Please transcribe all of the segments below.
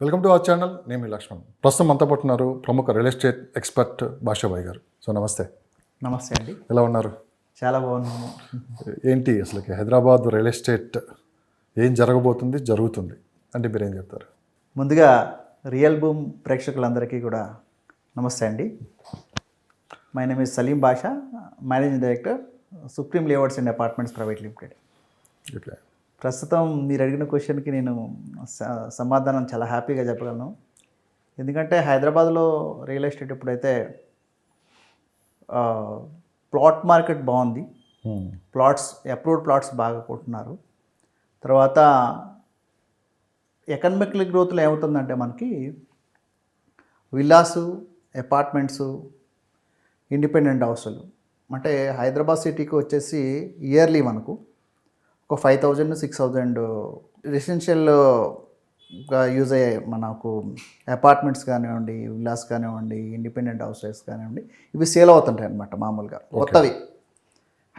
Welcome to our channel. నేను మీ లక్ష్మణ్. ప్రస్తుతం మనతో పాటు ఉన్నారు ప్రముఖ రియల్ ఎస్టేట్ ఎక్స్పర్ట్ భాషాబాయ్ గారు. సో నమస్తే. నమస్తే అండి. ఎలా ఉన్నారు? చాలా బాగున్నాము. ఏంటి అసలుకి హైదరాబాద్ రియల్ ఎస్టేట్ ఏం జరుగుతుంది అంటే మీరు ఏం చెప్తారు? ముందుగా రియల్ బూమ్ ప్రేక్షకులందరికీ కూడా నమస్తే అండి. My name is Salim Basha, managing director, supreme layouts and apartments private limited. Okay. ప్రస్తుతం మీరు అడిగిన క్వశ్చన్కి నేను సమాధానం చాలా హ్యాపీగా చెప్పగలను. ఎందుకంటే హైదరాబాద్లో రియల్ ఎస్టేట్ ఇప్పుడైతే ప్లాట్ మార్కెట్ బాగుంది. అప్రూవ్డ్ ప్లాట్స్ బాగా కొంటున్నారు. తర్వాత ఎకనామికల్ గ్రోత్లో ఏమవుతుందంటే మనకి విల్లాసు, అపార్ట్మెంట్సు, ఇండిపెండెంట్ హౌసులు, అంటే హైదరాబాద్ సిటీకి వచ్చేసి ఇయర్లీ మనకు ఒక 5,000-6,000 రెసిడెన్షియల్గా యూజ్ అయ్యే మనకు అపార్ట్మెంట్స్ కానివ్వండి, విల్లాస్ కానివ్వండి, ఇండిపెండెంట్ హౌసెస్ కానివ్వండి, ఇవి సేల్ అవుతుంటాయి అన్నమాట. మామూలుగా కొత్తవి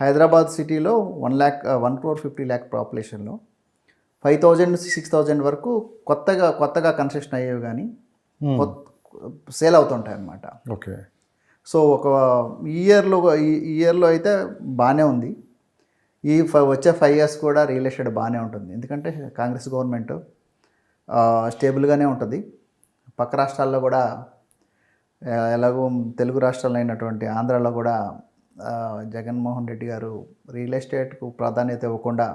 హైదరాబాద్ సిటీలో 1,50,00,000 పాపులేషన్లో 5,000-6,000 వరకు కొత్తగా కన్స్ట్రక్షన్ అయ్యేవి కానీ సేల్ అవుతుంటాయి అన్నమాట. ఓకే. సో ఒక ఇయర్లో అయితే బాగానే ఉంది. వచ్చే 5 years కూడా రియల్ ఎస్టేట్ బాగానే ఉంటుంది. ఎందుకంటే కాంగ్రెస్ గవర్నమెంట్ స్టేబుల్గానే ఉంటుంది. పక్క రాష్ట్రాల్లో కూడా ఎలాగో తెలుగు రాష్ట్రాల్లో అయినటువంటి ఆంధ్రాలో కూడా జగన్మోహన్ రెడ్డి గారు రియల్ ఎస్టేట్కు ప్రాధాన్యత ఇవ్వకుండా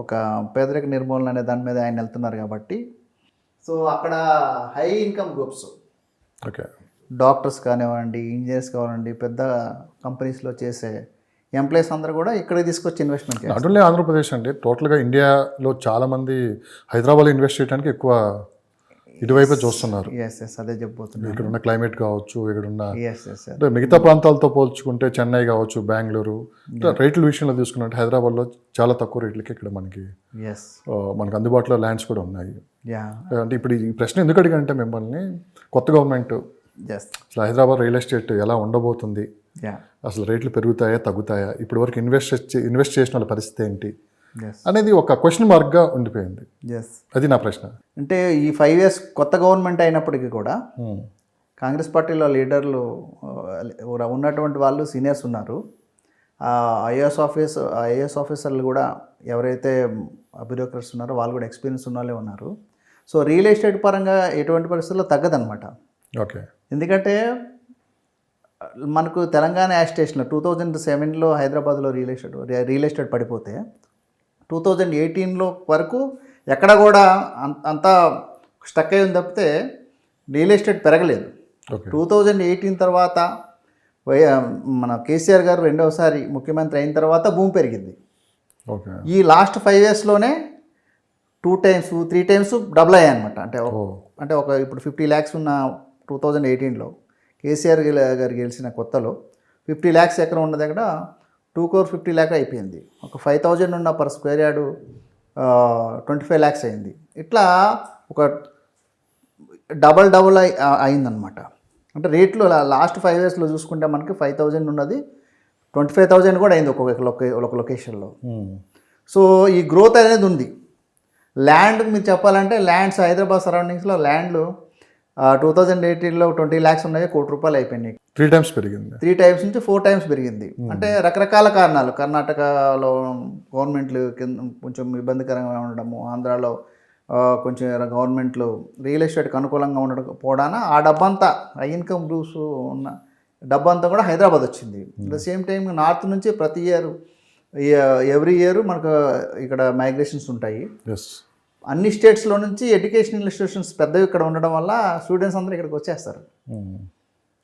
ఒక పేదరిక నిర్మూలన అనే దాని మీద ఆయన వెళ్తున్నారు కాబట్టి, సో అక్కడ high income groups, okay, doctors కానివ్వండి, ఇంజనీర్స్ కానివ్వండి, పెద్ద కంపెనీస్లో చేసే ఎంప్లాయీస్ అందరూ కూడా ఇక్కడికి తీసుకొచ్చి ఇన్వెస్ట్మెంట్ చేస్తారు. నాట్ ఓన్లీ ఆంధ్రప్రదేశ్ అండి, టోటల్గా ఇండియాలో చాలామంది హైదరాబాద్లో ఇన్వెస్ట్ చేయడానికి ఎక్కువ ఇటువైపే చూస్తున్నారు. అదే చెప్పబోతున్నాను. ఇక్కడ ఉన్న క్లైమేట్ కావచ్చు, ఇక్కడ ఉన్న మిగతా ప్రాంతాలతో పోల్చుకుంటే చెన్నై కావచ్చు, బెంగళూరు, రేట్ల విషయంలో తీసుకున్నట్టు హైదరాబాద్లో చాలా తక్కువ రేట్లకి ఇక్కడ మనకి అందుబాటులో ల్యాండ్స్ కూడా ఉన్నాయి. అంటే ఇప్పుడు ఈ ప్రశ్న ఎందుకు అడిగానంటే మిమ్మల్ని, కొత్త గవర్నమెంట్ అసలు హైదరాబాద్ రియల్ ఎస్టేట్ ఎలా ఉండబోతుంది, అసలు రేట్లు పెరుగుతాయా తగ్గుతాయా, ఇప్పటి వరకు ఇన్వెస్ట్ చేసిన వాళ్ళ పరిస్థితి ఏంటి అనేది ఒక క్వశ్చన్ మార్క్గా ఉండిపోయింది. అది నా ప్రశ్న. అంటే ఈ 5 years కొత్త గవర్నమెంట్ అయినప్పటికీ కూడా కాంగ్రెస్ పార్టీలో లీడర్లు ఉన్నటువంటి వాళ్ళు సీనియర్స్ ఉన్నారు. ఐఏఎస్ ఆఫీసర్లు కూడా ఎవరైతే బ్యూరోక్రాట్స్ ఉన్నారో వాళ్ళు కూడా ఎక్స్పీరియన్స్ ఉన్న వాళ్ళే ఉన్నారు. సో రియల్ ఎస్టేట్ పరంగా ఎటువంటి పరిస్థితుల్లో తగ్గదనమాట. ఓకే. ఎందుకంటే మనకు తెలంగాణ యాజిటేషన్లో 2007లో హైదరాబాద్లో రియల్ ఎస్టేట్ పడిపోతే 2018లో వరకు ఎక్కడ కూడా అంతా స్టక్ అయి ఉంది తప్పితే రియల్ ఎస్టేట్ పెరగలేదు. 2018 తర్వాత మన కేసీఆర్ గారు రెండవసారి ముఖ్యమంత్రి అయిన తర్వాత భూమి పెరిగింది. ఈ లాస్ట్ 5 yearsలోనే 2 times 3 times డబుల్ అయ్యాయి అనమాట. అంటే ఒక ఇప్పుడు 50 lakhs ఉన్న 2018లో కేసీఆర్ గారు గెలిచిన కొత్తలో 50 lakhs ఎకరం ఉన్న దగ్గర 2,50,00,000 అయిపోయింది. ఒక 5,000 ఉన్న పర్ స్క్వేర్ యార్డు 25 lakhs అయింది. ఇట్లా ఒక డబల్ అయిందనమాట. అంటే రేట్లు లాస్ట్ 5 yearsలో చూసుకుంటే మనకి 5,000 ఉన్నది 25,000 కూడా అయింది ఒక లొకేషన్లో. సో ఈ గ్రోత్ అనేది ఉంది. ల్యాండ్ మీరు చెప్పాలంటే ల్యాండ్స్ హైదరాబాద్ సరౌండింగ్స్లో ల్యాండ్లు 2018లో 20 lakhs ఉన్నాయి, ₹1,00,00,000 అయిపోయినాయి. 3 times పెరిగింది. 3 times నుంచి 4 times పెరిగింది. అంటే రకరకాల కారణాలు, కర్ణాటకలో గవర్నమెంట్లు కొంచెం ఇబ్బందికరంగా ఉండడము, ఆంధ్రాలో కొంచెం గవర్నమెంట్లు రియల్ ఎస్టేట్కి అనుకూలంగా ఉండకపోవడాన ఆ డబ్బంతా హై ఇన్కమ్ గ్రూప్స్ ఉన్న డబ్బంతా కూడా హైదరాబాద్ వచ్చింది. At the same time north నుంచి ప్రతి ఎవ్రీ ఇయర్ మనకు ఇక్కడ మైగ్రేషన్స్ ఉంటాయి. అన్ని స్టేట్స్లో నుంచి ఎడ్యుకేషనల్ ఇన్స్టిట్యూషన్స్ పెద్దవి ఇక్కడ ఉండడం వల్ల స్టూడెంట్స్ అందరూ ఇక్కడికి వచ్చేస్తారు,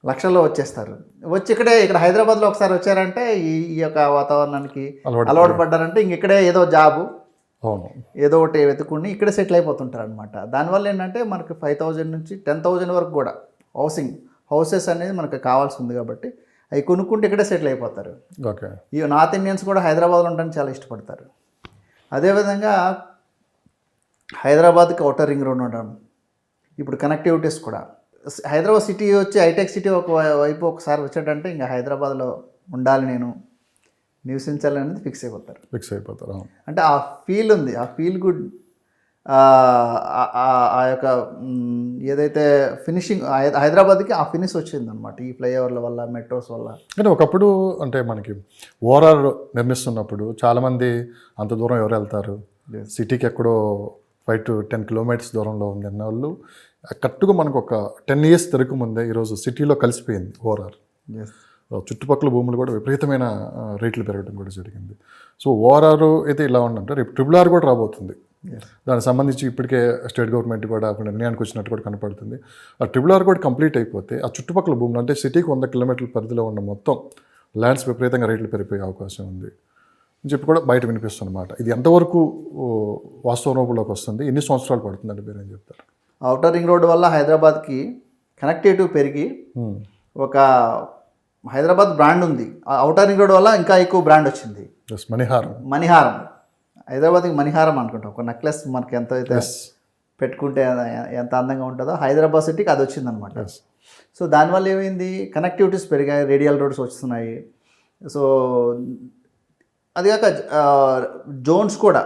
లక్షల్లో వచ్చేస్తారు. వచ్చి ఇక్కడ హైదరాబాద్లో ఒకసారి వచ్చారంటే ఈ యొక్క వాతావరణానికి అలవాటు పడ్డారంటే ఇక్కడే ఏదో జాబు ఏదో ఒకటి వెతుకుని ఇక్కడే సెటిల్ అయిపోతుంటారు అనమాట. దానివల్ల ఏంటంటే మనకి 5,000 నుంచి 10,000 వరకు కూడా హౌసెస్ అనేది మనకు కావాల్సి ఉంది కాబట్టి అవి కొనుక్కుంటే ఇక్కడే సెటిల్ అయిపోతారు. ఈ నార్త్ ఇండియన్స్ కూడా హైదరాబాద్లో ఉండడానికి చాలా ఇష్టపడతారు. అదేవిధంగా హైదరాబాద్కి ఔటర్ రింగ్ రోడ్ ఉండడం, ఇప్పుడు కనెక్టివిటీస్ కూడా హైదరాబాద్ సిటీ వచ్చి హైటెక్ సిటీ వైపు ఒకసారి వచ్చాడంటే ఇంకా హైదరాబాద్లో ఉండాలి, నేను నివసించాలనేది ఫిక్స్ అయిపోతారు. అంటే ఆ ఫీల్ ఉంది, ఆ ఫీల్ గుడ్ ఆ యొక్క ఏదైతే ఫినిషింగ్ హైదరాబాద్కి ఆ ఫినిష్ వచ్చిందనమాట ఈ ఫ్లైఓవర్ల వల్ల, మెట్రోస్ వల్ల. కానీ ఒకప్పుడు అంటే మనకి ఓఆర్ఆర్ నిర్మిస్తున్నప్పుడు చాలామంది అంత దూరం ఎవరు వెళ్తారు, సిటీకి ఎక్కడో 5 to 10 kilometers దూరంలో ఉంది అన్న వాళ్ళు కరెక్ట్గా మనకు ఒక 10 years తిరగక ముందే ఈరోజు సిటీలో కలిసిపోయింది ఓఆర్ఆర్. చుట్టుపక్కల భూములు కూడా విపరీతమైన రేట్లు పెరగడం కూడా జరిగింది. సో ఓఆర్ఆర్ అయితే ఇలా ఉందంటే రేపు RRR కూడా రాబోతుంది. దానికి సంబంధించి ఇప్పటికే స్టేట్ గవర్నమెంట్ కూడా ఒక నిర్ణయానికి వచ్చినట్టు కూడా కనపడుతుంది. ఆ RRR కూడా కంప్లీట్ అయిపోతే ఆ చుట్టుపక్కల భూములు అంటే సిటీకి 100 kilometers పరిధిలో ఉన్న మొత్తం ల్యాండ్స్ విపరీతంగా రేట్లు పెరిగిపోయే అవకాశం ఉంది అని చెప్పి కూడా బయట వినిపిస్తుందన్నమాట. ఇది ఎంతవరకు వాస్తవ రూపంలోకి వస్తుంది, ఎన్ని సంవత్సరాలు పడుతుందంటే మీరు ఏం చెప్తారు? ఔటర్ రింగ్ రోడ్ వల్ల హైదరాబాద్కి కనెక్టివిటీ పెరిగి ఒక హైదరాబాద్ బ్రాండ్ ఉంది. ఔటర్ రింగ్ రోడ్ వల్ల ఇంకా ఎక్కువ బ్రాండ్ వచ్చింది. మణిహారం హైదరాబాద్కి మణిహారం అనుకుంటాం. ఒక నెక్లెస్ మనకి ఎంత అయితే పెట్టుకుంటే ఎంత అందంగా ఉంటుందో హైదరాబాద్ సిటీకి అది వచ్చిందనమాట. సో దానివల్ల ఏమైంది, కనెక్టివిటీస్ పెరిగాయి, రేడియల్ రోడ్స్ వస్తున్నాయి. సో అది కాక జోన్స్ కూడా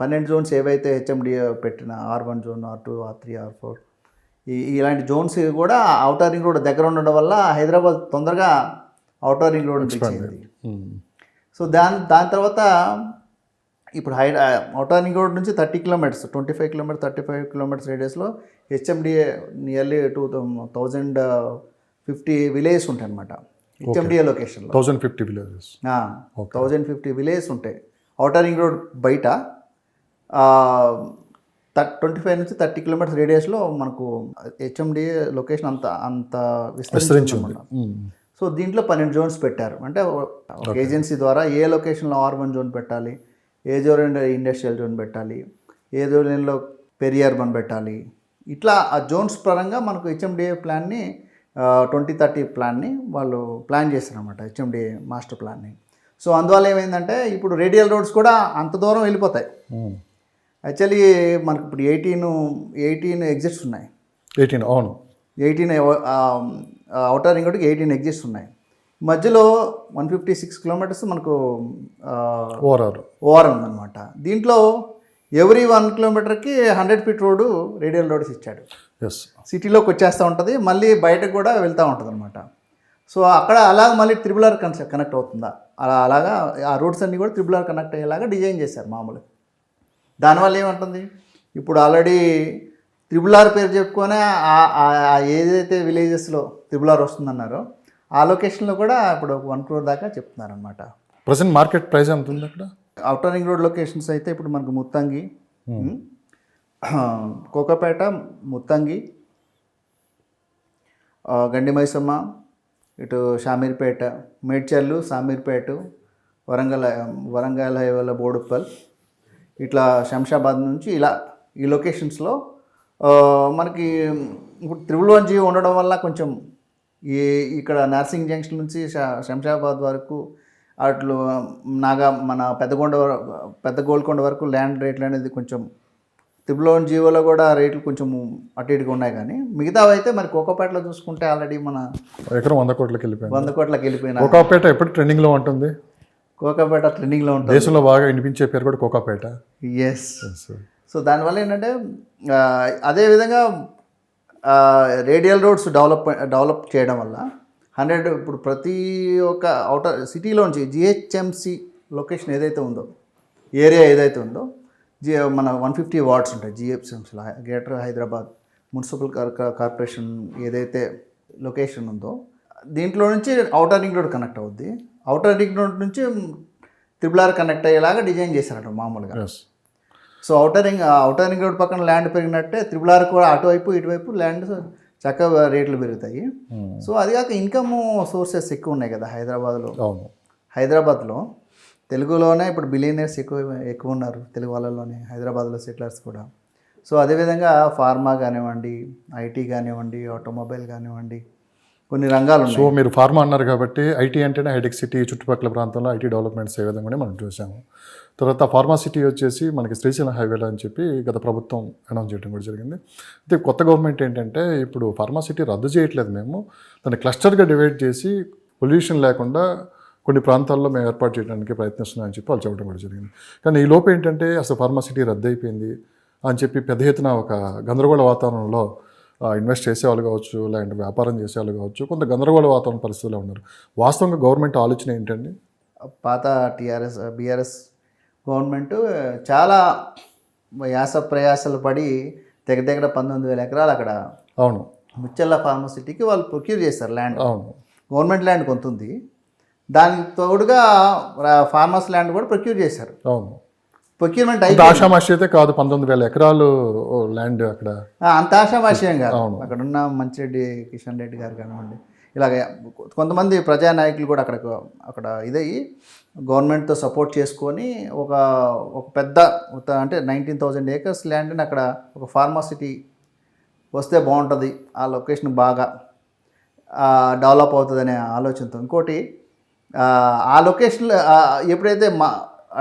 12 జోన్స్ ఏవైతే హెచ్ఎండి పెట్టిన R1 zone, R2, R3, R4 ఇలాంటి జోన్స్ కూడా ఔటర్ రింగ్ రోడ్ దగ్గర ఉండడం వల్ల హైదరాబాద్ తొందరగా ఔటర్ రింగ్ రోడ్ తెచ్చింది. సో దాని తర్వాత ఇప్పుడు ఔటర్ రింగ్ రోడ్ నుంచి 30 kilometers, 25 kilometers, 35 kilometers రేడియస్లో హెచ్ఎండిఏ నియర్లీ 2050 విలేజెస్ ఉంటాయి అనమాట. హెచ్ఎండిఏ లొకేషన్లో 1050 villages, 1050 విలేజెస్ ఉంటాయి. ఔటర్ రింగ్ రోడ్ బయట 25 నుంచి 30 kilometers రేడియస్లో మనకు హెచ్ఎండిఏ లొకేషన్ అంత విస్తరించి ఉంది. సో దీంట్లో 12 జోన్స్ పెట్టారు. అంటే ఒక ఏజెన్సీ ద్వారా ఏ లొకేషన్లో R1 జోన్ పెట్టాలి, ఏ జోన్లో ఇండస్ట్రియల్ జోన్ పెట్టాలి, ఏ జోన్లో పెరియర్బన్ పెట్టాలి, ఇట్లా ఆ జోన్స్ పరంగా మనకు హెచ్ఎండిఏ ప్లాన్ని 2030 ప్లాన్ని వాళ్ళు ప్లాన్ చేశారనమాట, హెచ్ఎండిఏ మాస్టర్ ప్లాన్ని. సో అందువల్ల ఏమైందంటే ఇప్పుడు రేడియల్ రోడ్స్ కూడా అంత దూరం వెళ్ళిపోతాయి. యాక్చువల్లీ మనకు ఇప్పుడు 18 ఎగ్జిట్స్ ఉన్నాయి. 18 ఔటర్ రింగ్ రోడ్కి 18 ఎగ్జిట్స్ ఉన్నాయి. మధ్యలో 156 kilometers మనకు ఓఆర్ ఉందన్నమాట. దీంట్లో every 1 kilometerకి 100 feet road radial roads ఇచ్చాడు. సిటీలోకి వచ్చేస్తూ ఉంటుంది, మళ్ళీ బయటకు కూడా వెళ్తూ ఉంటుంది అనమాట. సో అక్కడ అలాగ మళ్ళీ RRR కనెక్ట్ అవుతుందా, అలాగా ఆ రోడ్స్ అన్నీ కూడా RRR కనెక్ట్ అయ్యేలాగా డిజైన్ చేశారు మామూలుగా. దానివల్ల ఏమంటుంది, ఇప్పుడు ఆల్రెడీ RRR పేరు చెప్పుకొని ఏదైతే విలేజెస్లో RRR వస్తుందన్నారో ఆ లొకేషన్లో కూడా ఇప్పుడు 1 crore దాకా చెప్తున్నారనమాట. ప్రజెంట్ మార్కెట్ ప్రైస్ ఎంత ఉంది అక్కడ? ఔటర్ రింగ్ రోడ్ లొకేషన్స్ అయితే ఇప్పుడు మనకు ముత్తంగి, కోకపేట, ముత్తంగి, గండి మైసమ్మ, ఇటు షామీర్పేట, మేడ్చర్లు, షామీర్పేట, వరంగల్ హైవేల బోడుప్పల్, ఇట్లా శంషాబాద్ నుంచి ఇలా ఈ లొకేషన్స్లో మనకి ఇప్పుడు 111G ఉండడం వల్ల కొంచెం ఇక్కడ నర్సింగ్ జంక్షన్ నుంచి శంషాబాద్ వరకు అట్లు మన పెద్ద గోల్కొండ వరకు ల్యాండ్ రేట్లు అనేది కొంచెం 111Gలో కూడా రేట్లు కొంచెం అటు ఇటుగా ఉన్నాయి. కానీ మిగతావి అయితే మరి కోకాపేటలో చూసుకుంటే ఆల్రెడీ మన ఎకరం 100 కోట్లకి వెళ్ళిపోయినా. కోకాపేట ఎప్పుడు ట్రెండింగ్లో ఉంటుంది. కోకాపేట ట్రెండింగ్లో ఉంటుంది. దేశంలో బాగా వినిపించే పేరు కూడా కోకాపేట. ఎస్. సో దానివల్ల ఏంటంటే అదేవిధంగా రేడియల్ రోడ్స్ డెవలప్ చేయడం వల్ల 100 ఇప్పుడు ప్రతి ఒక్క అవుటర్ సిటీలోంచి జిహెచ్ఎంసి లొకేషన్ ఏదైతే ఉందో, ఏరియా ఏదైతే ఉందో, మన 150 వార్డ్స్ ఉంటాయి జిహెచ్ఎంసీలో. గ్రేటర్ హైదరాబాద్ మున్సిపల్ కార్పొరేషన్ ఏదైతే లొకేషన్ ఉందో దీంట్లో నుంచి ఔటర్ రింగ్ రోడ్ కనెక్ట్ అవుద్ది. ఔటర్ రింగ్ రోడ్ నుంచి RRR కనెక్ట్ అయ్యేలాగా డిజైన్ చేశారట మామూలుగా. సో ఔటర్ రింగ్ రోడ్ పక్కన ల్యాండ్ పెరిగినట్టే RRR కూడా అటువైపు ఇటువైపు ల్యాండ్ చక్కగా రేట్లు పెరుగుతాయి. సో అది కాక ఇన్కమ్ సోర్సెస్ ఎక్కువ ఉన్నాయి కదా హైదరాబాద్లో. తెలుగులోనే ఇప్పుడు బిలియనర్స్ ఎక్కువ ఉన్నారు తెలుగు వాళ్ళలోనే, హైదరాబాద్లో సెటిలర్స్ కూడా. సో అదేవిధంగా ఫార్మా కానివ్వండి, ఐటీ కానివ్వండి, ఆటోమొబైల్ కానివ్వండి, కొన్ని రంగాలు ఉన్నాయి. సో మీరు ఫార్మా అన్నారు కాబట్టి ఐటీ అంటేనే హైటెక్ సిటీ, చుట్టుపక్కల ప్రాంతంలో ఐటీ డెవలప్మెంట్స్ ఏ విధంగానే మనం చూసాము. తర్వాత ఫార్మా సిటీ వచ్చేసి మనకి శ్రీశైలం హైవేలో అని చెప్పి గత ప్రభుత్వం అనౌన్స్ చేయడం కూడా జరిగింది. అయితే కొత్త గవర్నమెంట్ ఏంటంటే ఇప్పుడు ఫార్మా సిటీ రద్దు చేయట్లేదు, మేము దాన్ని క్లస్టర్గా డివైడ్ చేసి పొల్యూషన్ లేకుండా కొన్ని ప్రాంతాల్లో మేము ఏర్పాటు చేయడానికి ప్రయత్నిస్తున్నామని చెప్పి వాళ్ళు చెప్పడం కూడా జరిగింది. కానీ ఈ లోపు ఏంటంటే అసలు ఫార్మా సిటీ రద్దు అయిపోయింది, అని చెప్పి పెద్ద ఎత్తున ఒక గందరగోళ వాతావరణంలో ఇన్వెస్ట్ చేసేవాళ్ళు కావచ్చు, లేదంటే వ్యాపారం చేసేవాళ్ళు కావచ్చు, కొంత గందరగోళ వాతావరణ పరిస్థితుల్లో ఉన్నారు. వాస్తవంగా గవర్నమెంట్ ఆలోచన ఏంటండి? పాత బీఆర్ఎస్ గవర్నమెంట్ చాలా ప్రయాసలు పడి దగ్గర 19,000 ఎకరాలు అక్కడ అవును ముచ్చెల్ల ఫార్మసిటీకి వాళ్ళు ప్రొక్యూర్ చేస్తారు ల్యాండ్. అవును గవర్నమెంట్ ల్యాండ్ కొంత ఉంది, దానికి తోడుగా ఫార్మర్స్ ల్యాండ్ కూడా ప్రొక్యూర్ చేశారు. అవును ప్రొక్యూర్మెంట్ అంత ఆషామాషి అయితే కాదు, 19,000 ఎకరాలు ల్యాండ్ అక్కడ. అంత ఆషామాషయం కాదు. అక్కడ ఉన్న మంచిరెడ్డి కిషన్ రెడ్డి గారు కానివ్వండి, ఇలాగ కొంతమంది ప్రజానాయకులు కూడా అక్కడ ఇదయ్యి గవర్నమెంట్తో సపోర్ట్ చేసుకొని ఒక పెద్ద అంటే 19,000 ఏకర్స్ ల్యాండ్ని అక్కడ ఒక ఫార్మసిటీ వస్తే బాగుంటుంది, ఆ లొకేషన్ బాగా డెవలప్ అవుతుంది అనే ఆలోచనతో. ఇంకోటి ఆ లొకేషన్లో ఎప్పుడైతే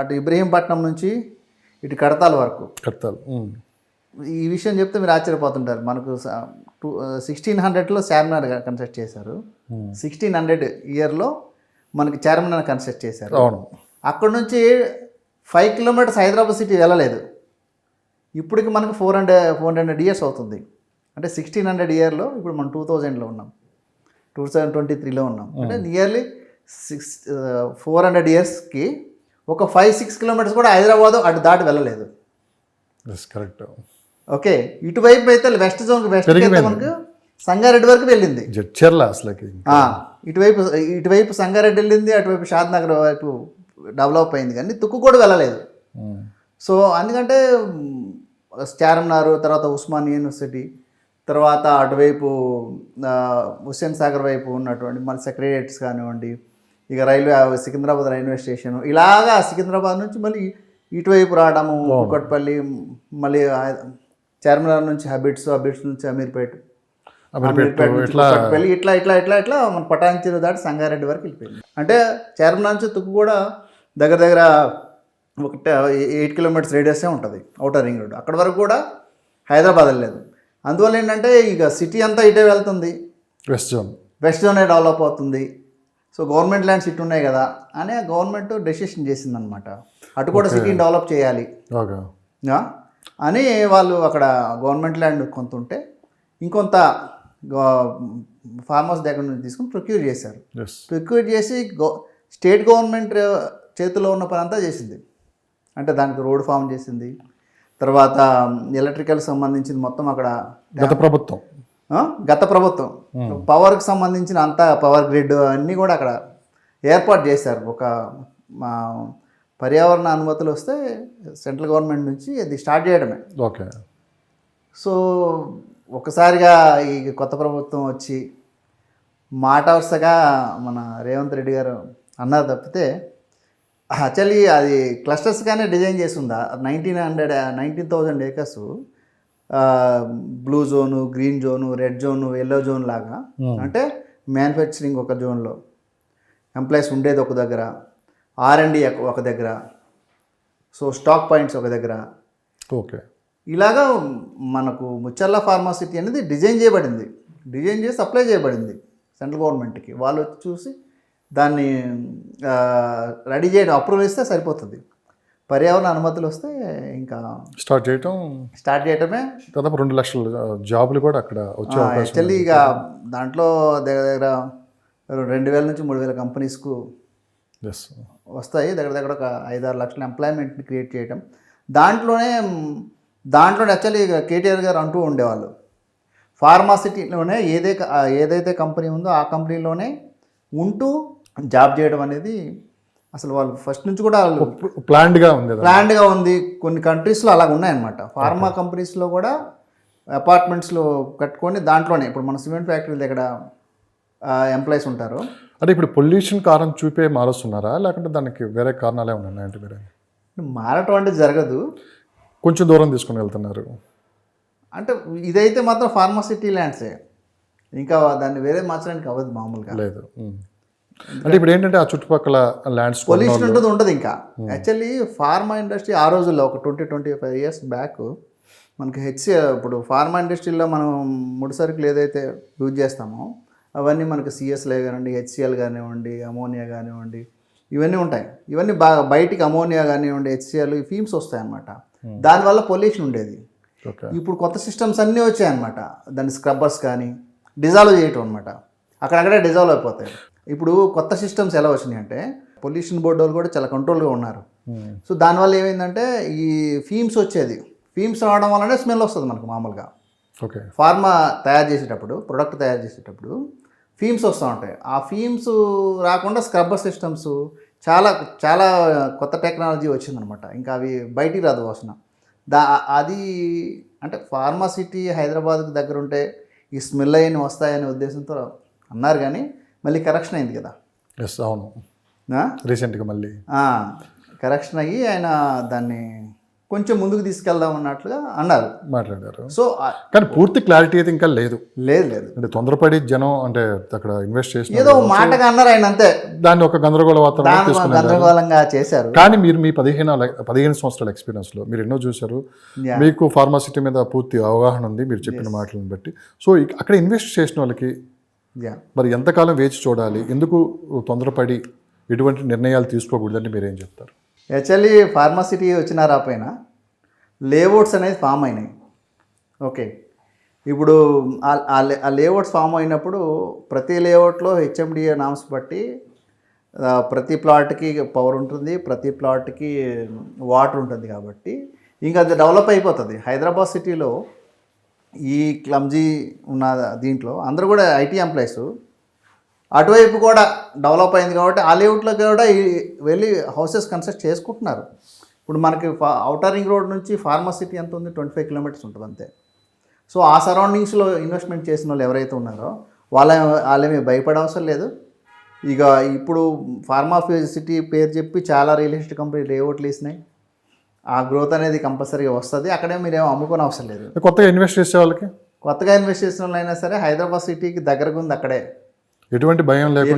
అటు ఇబ్రహీంపట్నం నుంచి ఇటు కడతాల వరకు ఈ విషయం చెప్తే మీరు ఆశ్చర్యపోతుంటారు. మనకు 1600లో చార్మినార్ కన్స్ట్రక్ట్ చేశారు, 1600 ఇయర్లో మనకి చార్మినార్ కన్స్ట్రక్ట్ చేశారు. అక్కడ నుంచి 5 కిలోమీటర్స్ హైదరాబాద్ సిటీ వెళ్ళలేదు. ఇప్పటికి మనకు 400 ఇయర్స్ అవుతుంది. అంటే 1600 ఇయర్లో ఇప్పుడు మనం 2000లో ఉన్నాం, 2023లో ఉన్నాం. అంటే నియర్లీ 400 ఇయర్స్కి ఒక 5-6 కిలోమీటర్స్ కూడా హైదరాబాద్ అటు దాటి వెళ్ళలేదు. కరెక్ట్. ఓకే, ఇటువైపు అయితే వెస్ట్ మనకు సంగారెడ్డి వరకు వెళ్ళింది. ఇటువైపు సంగారెడ్డి వెళ్ళింది, అటువైపు షాద్ నగర్ వైపు డెవలప్ అయింది, కానీ తుక్కు కూడా వెళ్ళలేదు. సో అందుకంటే చార్మినార్, తర్వాత ఉస్మానియా యూనివర్సిటీ, తర్వాత అటువైపు హుస్సేన్ సాగర్ వైపు ఉన్నటువంటి మన సెక్రటరియట్స్ కానివ్వండి, ఇక సికింద్రాబాద్ రైల్వే స్టేషన్, ఇలాగా సికింద్రాబాద్ నుంచి మళ్ళీ ఇటువైపు రావడము, కుకట్పల్లి, మళ్ళీ చార్మినార్ నుంచి హబిట్స్ నుంచి అమీర్పేట కుకట్పల్లి, ఇట్లా మన పటాన్చెరు దాటి సంగారెడ్డి వరకు వెళ్ళిపోయింది. అంటే చార్మినార్ నుంచి తుక్కు కూడా దగ్గర ఒక 8 కిలోమీటర్స్ రేడియస్సే ఉంటుంది, అవుటర్ రింగ్ రోడ్. అక్కడ వరకు కూడా హైదరాబాద్ వెళ్ళలేదు. అందువల్ల ఏంటంటే ఇక సిటీ అంతా ఇటే వెళ్తుంది, వెస్ట్ జోనే డెవలప్ అవుతుంది. సో గవర్నమెంట్ ల్యాండ్స్ ఇటు ఉన్నాయి కదా అని గవర్నమెంట్ డెసిషన్ చేసిందనమాట. అటు కూడా సిటీని డెవలప్ చేయాలి అని వాళ్ళు అక్కడ గవర్నమెంట్ ల్యాండ్ కొంత ఉంటే ఇంకొంత ఫార్మర్స్ దగ్గర నుంచి తీసుకుని ప్రొక్యూర్ చేశారు. ప్రొక్యూర్ చేసి స్టేట్ గవర్నమెంట్ చేతిలో ఉన్న పని అంతా చేసింది. అంటే దానికి రోడ్ ఫామ్ చేసింది, తర్వాత ఎలక్ట్రికల్ సంబంధించింది మొత్తం అక్కడ గత ప్రభుత్వం పవర్కి సంబంధించిన అంతా పవర్ గ్రిడ్ అన్నీ కూడా అక్కడ ఏర్పాటు చేశారు. మా పర్యావరణ అనుమతులు వస్తే సెంట్రల్ గవర్నమెంట్ నుంచి అది స్టార్ట్ చేయడమే. ఓకే. సో ఒకసారిగా ఈ కొత్త ప్రభుత్వం వచ్చి మాట వరుసగా మన రేవంత్ రెడ్డి గారు అన్నారు తప్పితే యాక్చువల్లీ అది క్లస్టర్స్గానే డిజైన్ చేసిందా. 19,000 acres blue zone, green zone, red zone, yellow zone లాగా, అంటే మ్యానుఫ్యాక్చరింగ్ ఒక జోన్లో, ఎంప్లాయీస్ ఉండేది ఒక దగ్గర, R&D ఒక దగ్గర, సో స్టాక్ పాయింట్స్ ఒక దగ్గర. ఓకే. ఇలాగా మనకు ముచ్చర్ల ఫార్మాసిటీ అనేది డిజైన్ చేసి సప్లై చేయబడింది సెంట్రల్ గవర్నమెంట్కి. వాళ్ళు చూసి దాన్ని రెడీ చేయడం, అప్రూవల్ ఇస్తే సరిపోతుంది. పర్యావరణ అనుమతులు వస్తే ఇంకా స్టార్ట్ చేయటమే. దాదాపు 2 లక్షల జాబులు కూడా అక్కడ వచ్చే యాక్చువల్లీ ఇక దాంట్లో దగ్గర 2,000 నుంచి 3,000 కంపెనీస్కు వస్తాయి. దగ్గర ఒక 5-6 లక్షల ఎంప్లాయ్మెంట్ని క్రియేట్ చేయటం. దాంట్లోనే యాక్చువల్లీ కేటీఆర్ గారు అంటూ ఉండేవాళ్ళు, ఫార్మాసిటీలోనే ఏదైతే కంపెనీ ఉందో ఆ కంపెనీలోనే ఉంటూ జాబ్ చేయడం అనేది అసలు వాళ్ళు ఫస్ట్ నుంచి కూడా ప్లాన్డ్గా ఉంది. కొన్ని కంట్రీస్లో అలా ఉన్నాయన్నమాట. ఫార్మా కంపెనీస్లో కూడా అపార్ట్మెంట్స్లో కట్టుకొని దాంట్లోనే ఇప్పుడు మన సిమెంట్ ఫ్యాక్టరీ దగ్గర ఎంప్లాయీస్ ఉంటారు. అంటే ఇప్పుడు పొల్యూషన్ కారణం చూపే మారుస్తున్నారా, లేకుంటే దానికి వేరే కారణాలే ఉన్నాయంటే? మీరు మారటం అంటే జరగదు, కొంచెం దూరం తీసుకుని వెళ్తున్నారు. అంటే ఇదైతే మాత్రం ఫార్మాసిటీ ల్యాండ్సే, ఇంకా దాన్ని వేరే మార్చడానికి అవ్వదు మామూలుగా. లేదు. అంటే ఇప్పుడు ఏంటంటే ఆ చుట్టుపక్కల ల్యాండ్స్ పొల్యూషన్ ఉండదు ఇంకా. యాక్చువల్లీ ఫార్మా ఇండస్ట్రీ ఆ రోజుల్లో ఒక 20-25 ఇయర్స్ బ్యాక్ మనకి ఇప్పుడు ఫార్మా ఇండస్ట్రీలో మనం ముడి సరుకులు ఏదైతే యూజ్ చేస్తామో అవన్నీ మనకి సిఎస్లే కానివ్వండి, HCl కానివ్వండి, అమోనియా కానివ్వండి, ఇవన్నీ ఉంటాయి. ఇవన్నీ బయటికి అమోనియా కానివ్వండి, HCl, ఈ ఫీమ్స్ వస్తాయి అన్నమాట. దానివల్ల పొల్యూషన్ ఉండేది. ఓకే. ఇప్పుడు కొత్త సిస్టమ్స్ అన్నీ వచ్చాయన్నమాట. దాన్ని స్క్రబ్బర్స్ కానీ డిజాల్వ్ చేయటం అనమాట, అక్కడక్కడే డిజాల్వ్ అయిపోతాయి. ఇప్పుడు కొత్త సిస్టమ్స్ ఎలా వచ్చినాయి అంటే పొల్యూషన్ బోర్డు వాళ్ళు కూడా చాలా కంట్రోల్గా ఉన్నారు. సో దానివల్ల ఏమైందంటే ఈ ఫీమ్స్ వచ్చేది, ఫీమ్స్ రావడం వల్లనే స్మెల్ వస్తుంది మనకు మామూలుగా. ఓకే. ఫార్మా తయారు చేసేటప్పుడు, ప్రొడక్ట్ తయారు చేసేటప్పుడు ఫీమ్స్ వస్తూ ఉంటాయి. ఆ ఫీమ్స్ రాకుండా స్క్రబ్బర్ సిస్టమ్స్ చాలా చాలా కొత్త టెక్నాలజీ వచ్చిందనమాట. ఇంకా అవి బయటికి రాదు వాసన. అది అంటే ఫార్మాసిటీ హైదరాబాద్కి దగ్గర ఉంటే ఈ స్మెల్ అయిన వస్తాయనే ఉద్దేశంతో అన్నారు, కానీ మళ్ళీ కరెక్షన్ అయింది కదా. ఎస్, అవును, రీసెంట్గా మళ్ళీ కరెక్షన్ అయ్యి ఆయన దాన్ని కొంచెం ముందుకు తీసుకెళ్దాం అన్నట్లుగా అన్నారు, మాట్లాడారు. సో కానీ పూర్తి క్లారిటీ అయితే ఇంకా లేదు. లేదు అంటే తొందరపడి జనం అంటే అక్కడ ఇన్వెస్ట్ చేసి ఏదో మాటగా అన్నారు ఆయన, అంతే. దాన్ని ఒక గందరగోళ వాతావరణం తీసుకున్నారు, గందరగోళంగా చేశారు. కానీ మీరు మీ 15 సంవత్సరాల ఎక్స్పీరియన్స్లో మీరు ఎన్నో చూశారు, మీకు ఫార్మాసిటీ మీద పూర్తి అవగాహన ఉంది మీరు చెప్పిన మాటలను బట్టి. సో అక్కడ ఇన్వెస్ట్ చేసిన వాళ్ళకి మరి ఎంతకాలం వేచి చూడాలి, ఎందుకు తొందరపడి ఎటువంటి నిర్ణయాలు తీసుకోకూడదని మీరేం చెప్తారు? యాక్చువల్లీ ఫార్మాసిటీ వచ్చిన రాపోయినా లేఅవుట్స్ అనేది ఫామ్ అయినాయి. ఓకే, ఇప్పుడు ఆ లేఅవుట్స్ ఫామ్ అయినప్పుడు ప్రతి లేఅవుట్లో హెచ్ఎండిఏ నామ్స్ బట్టి ప్రతి ప్లాట్కి పవర్ ఉంటుంది, ప్రతి ప్లాట్కి వాటర్ ఉంటుంది. కాబట్టి ఇంకా అది డెవలప్ అయిపోతుంది. హైదరాబాద్ సిటీలో ఈ క్లమ్జీ ఉన్న దీంట్లో అందరూ కూడా ఐటీ ఎంప్లాయీస్, అటువైపు కూడా డెవలప్ అయింది కాబట్టి ఆ లేఅవుట్లో కూడా వెళ్ళి హౌసెస్ కన్స్ట్రక్ట్ చేసుకుంటున్నారు. ఇప్పుడు మనకి ఔటర్ రింగ్ రోడ్ నుంచి ఫార్మాసిటీ ఎంత ఉంది, 25 కిలోమీటర్స్ ఉంటుంది అంతే. సో ఆ సరౌండింగ్స్లో ఇన్వెస్ట్మెంట్ చేసిన వాళ్ళు ఎవరైతే ఉన్నారో వాళ్ళేమీ భయపడే అవసరం లేదు. ఇక ఇప్పుడు ఫార్మా సిటీ పేరు చెప్పి చాలా రియల్ ఎస్టేట్ కంపెనీ లేఅవుట్లు వేసినాయి. ఆ గ్రోత్ అనేది కంపల్సరీగా వస్తుంది. అక్కడే మీరేమో అమ్ముకోని అవసరం లేదు. కొత్తగా ఇన్వెస్ట్ చేసే వాళ్ళకి, కొత్తగా ఇన్వెస్ట్ చేసిన వాళ్ళు అయినా సరే హైదరాబాద్ సిటీకి దగ్గరగా ఉంది, అక్కడే ఎటువంటి భయం లేదు,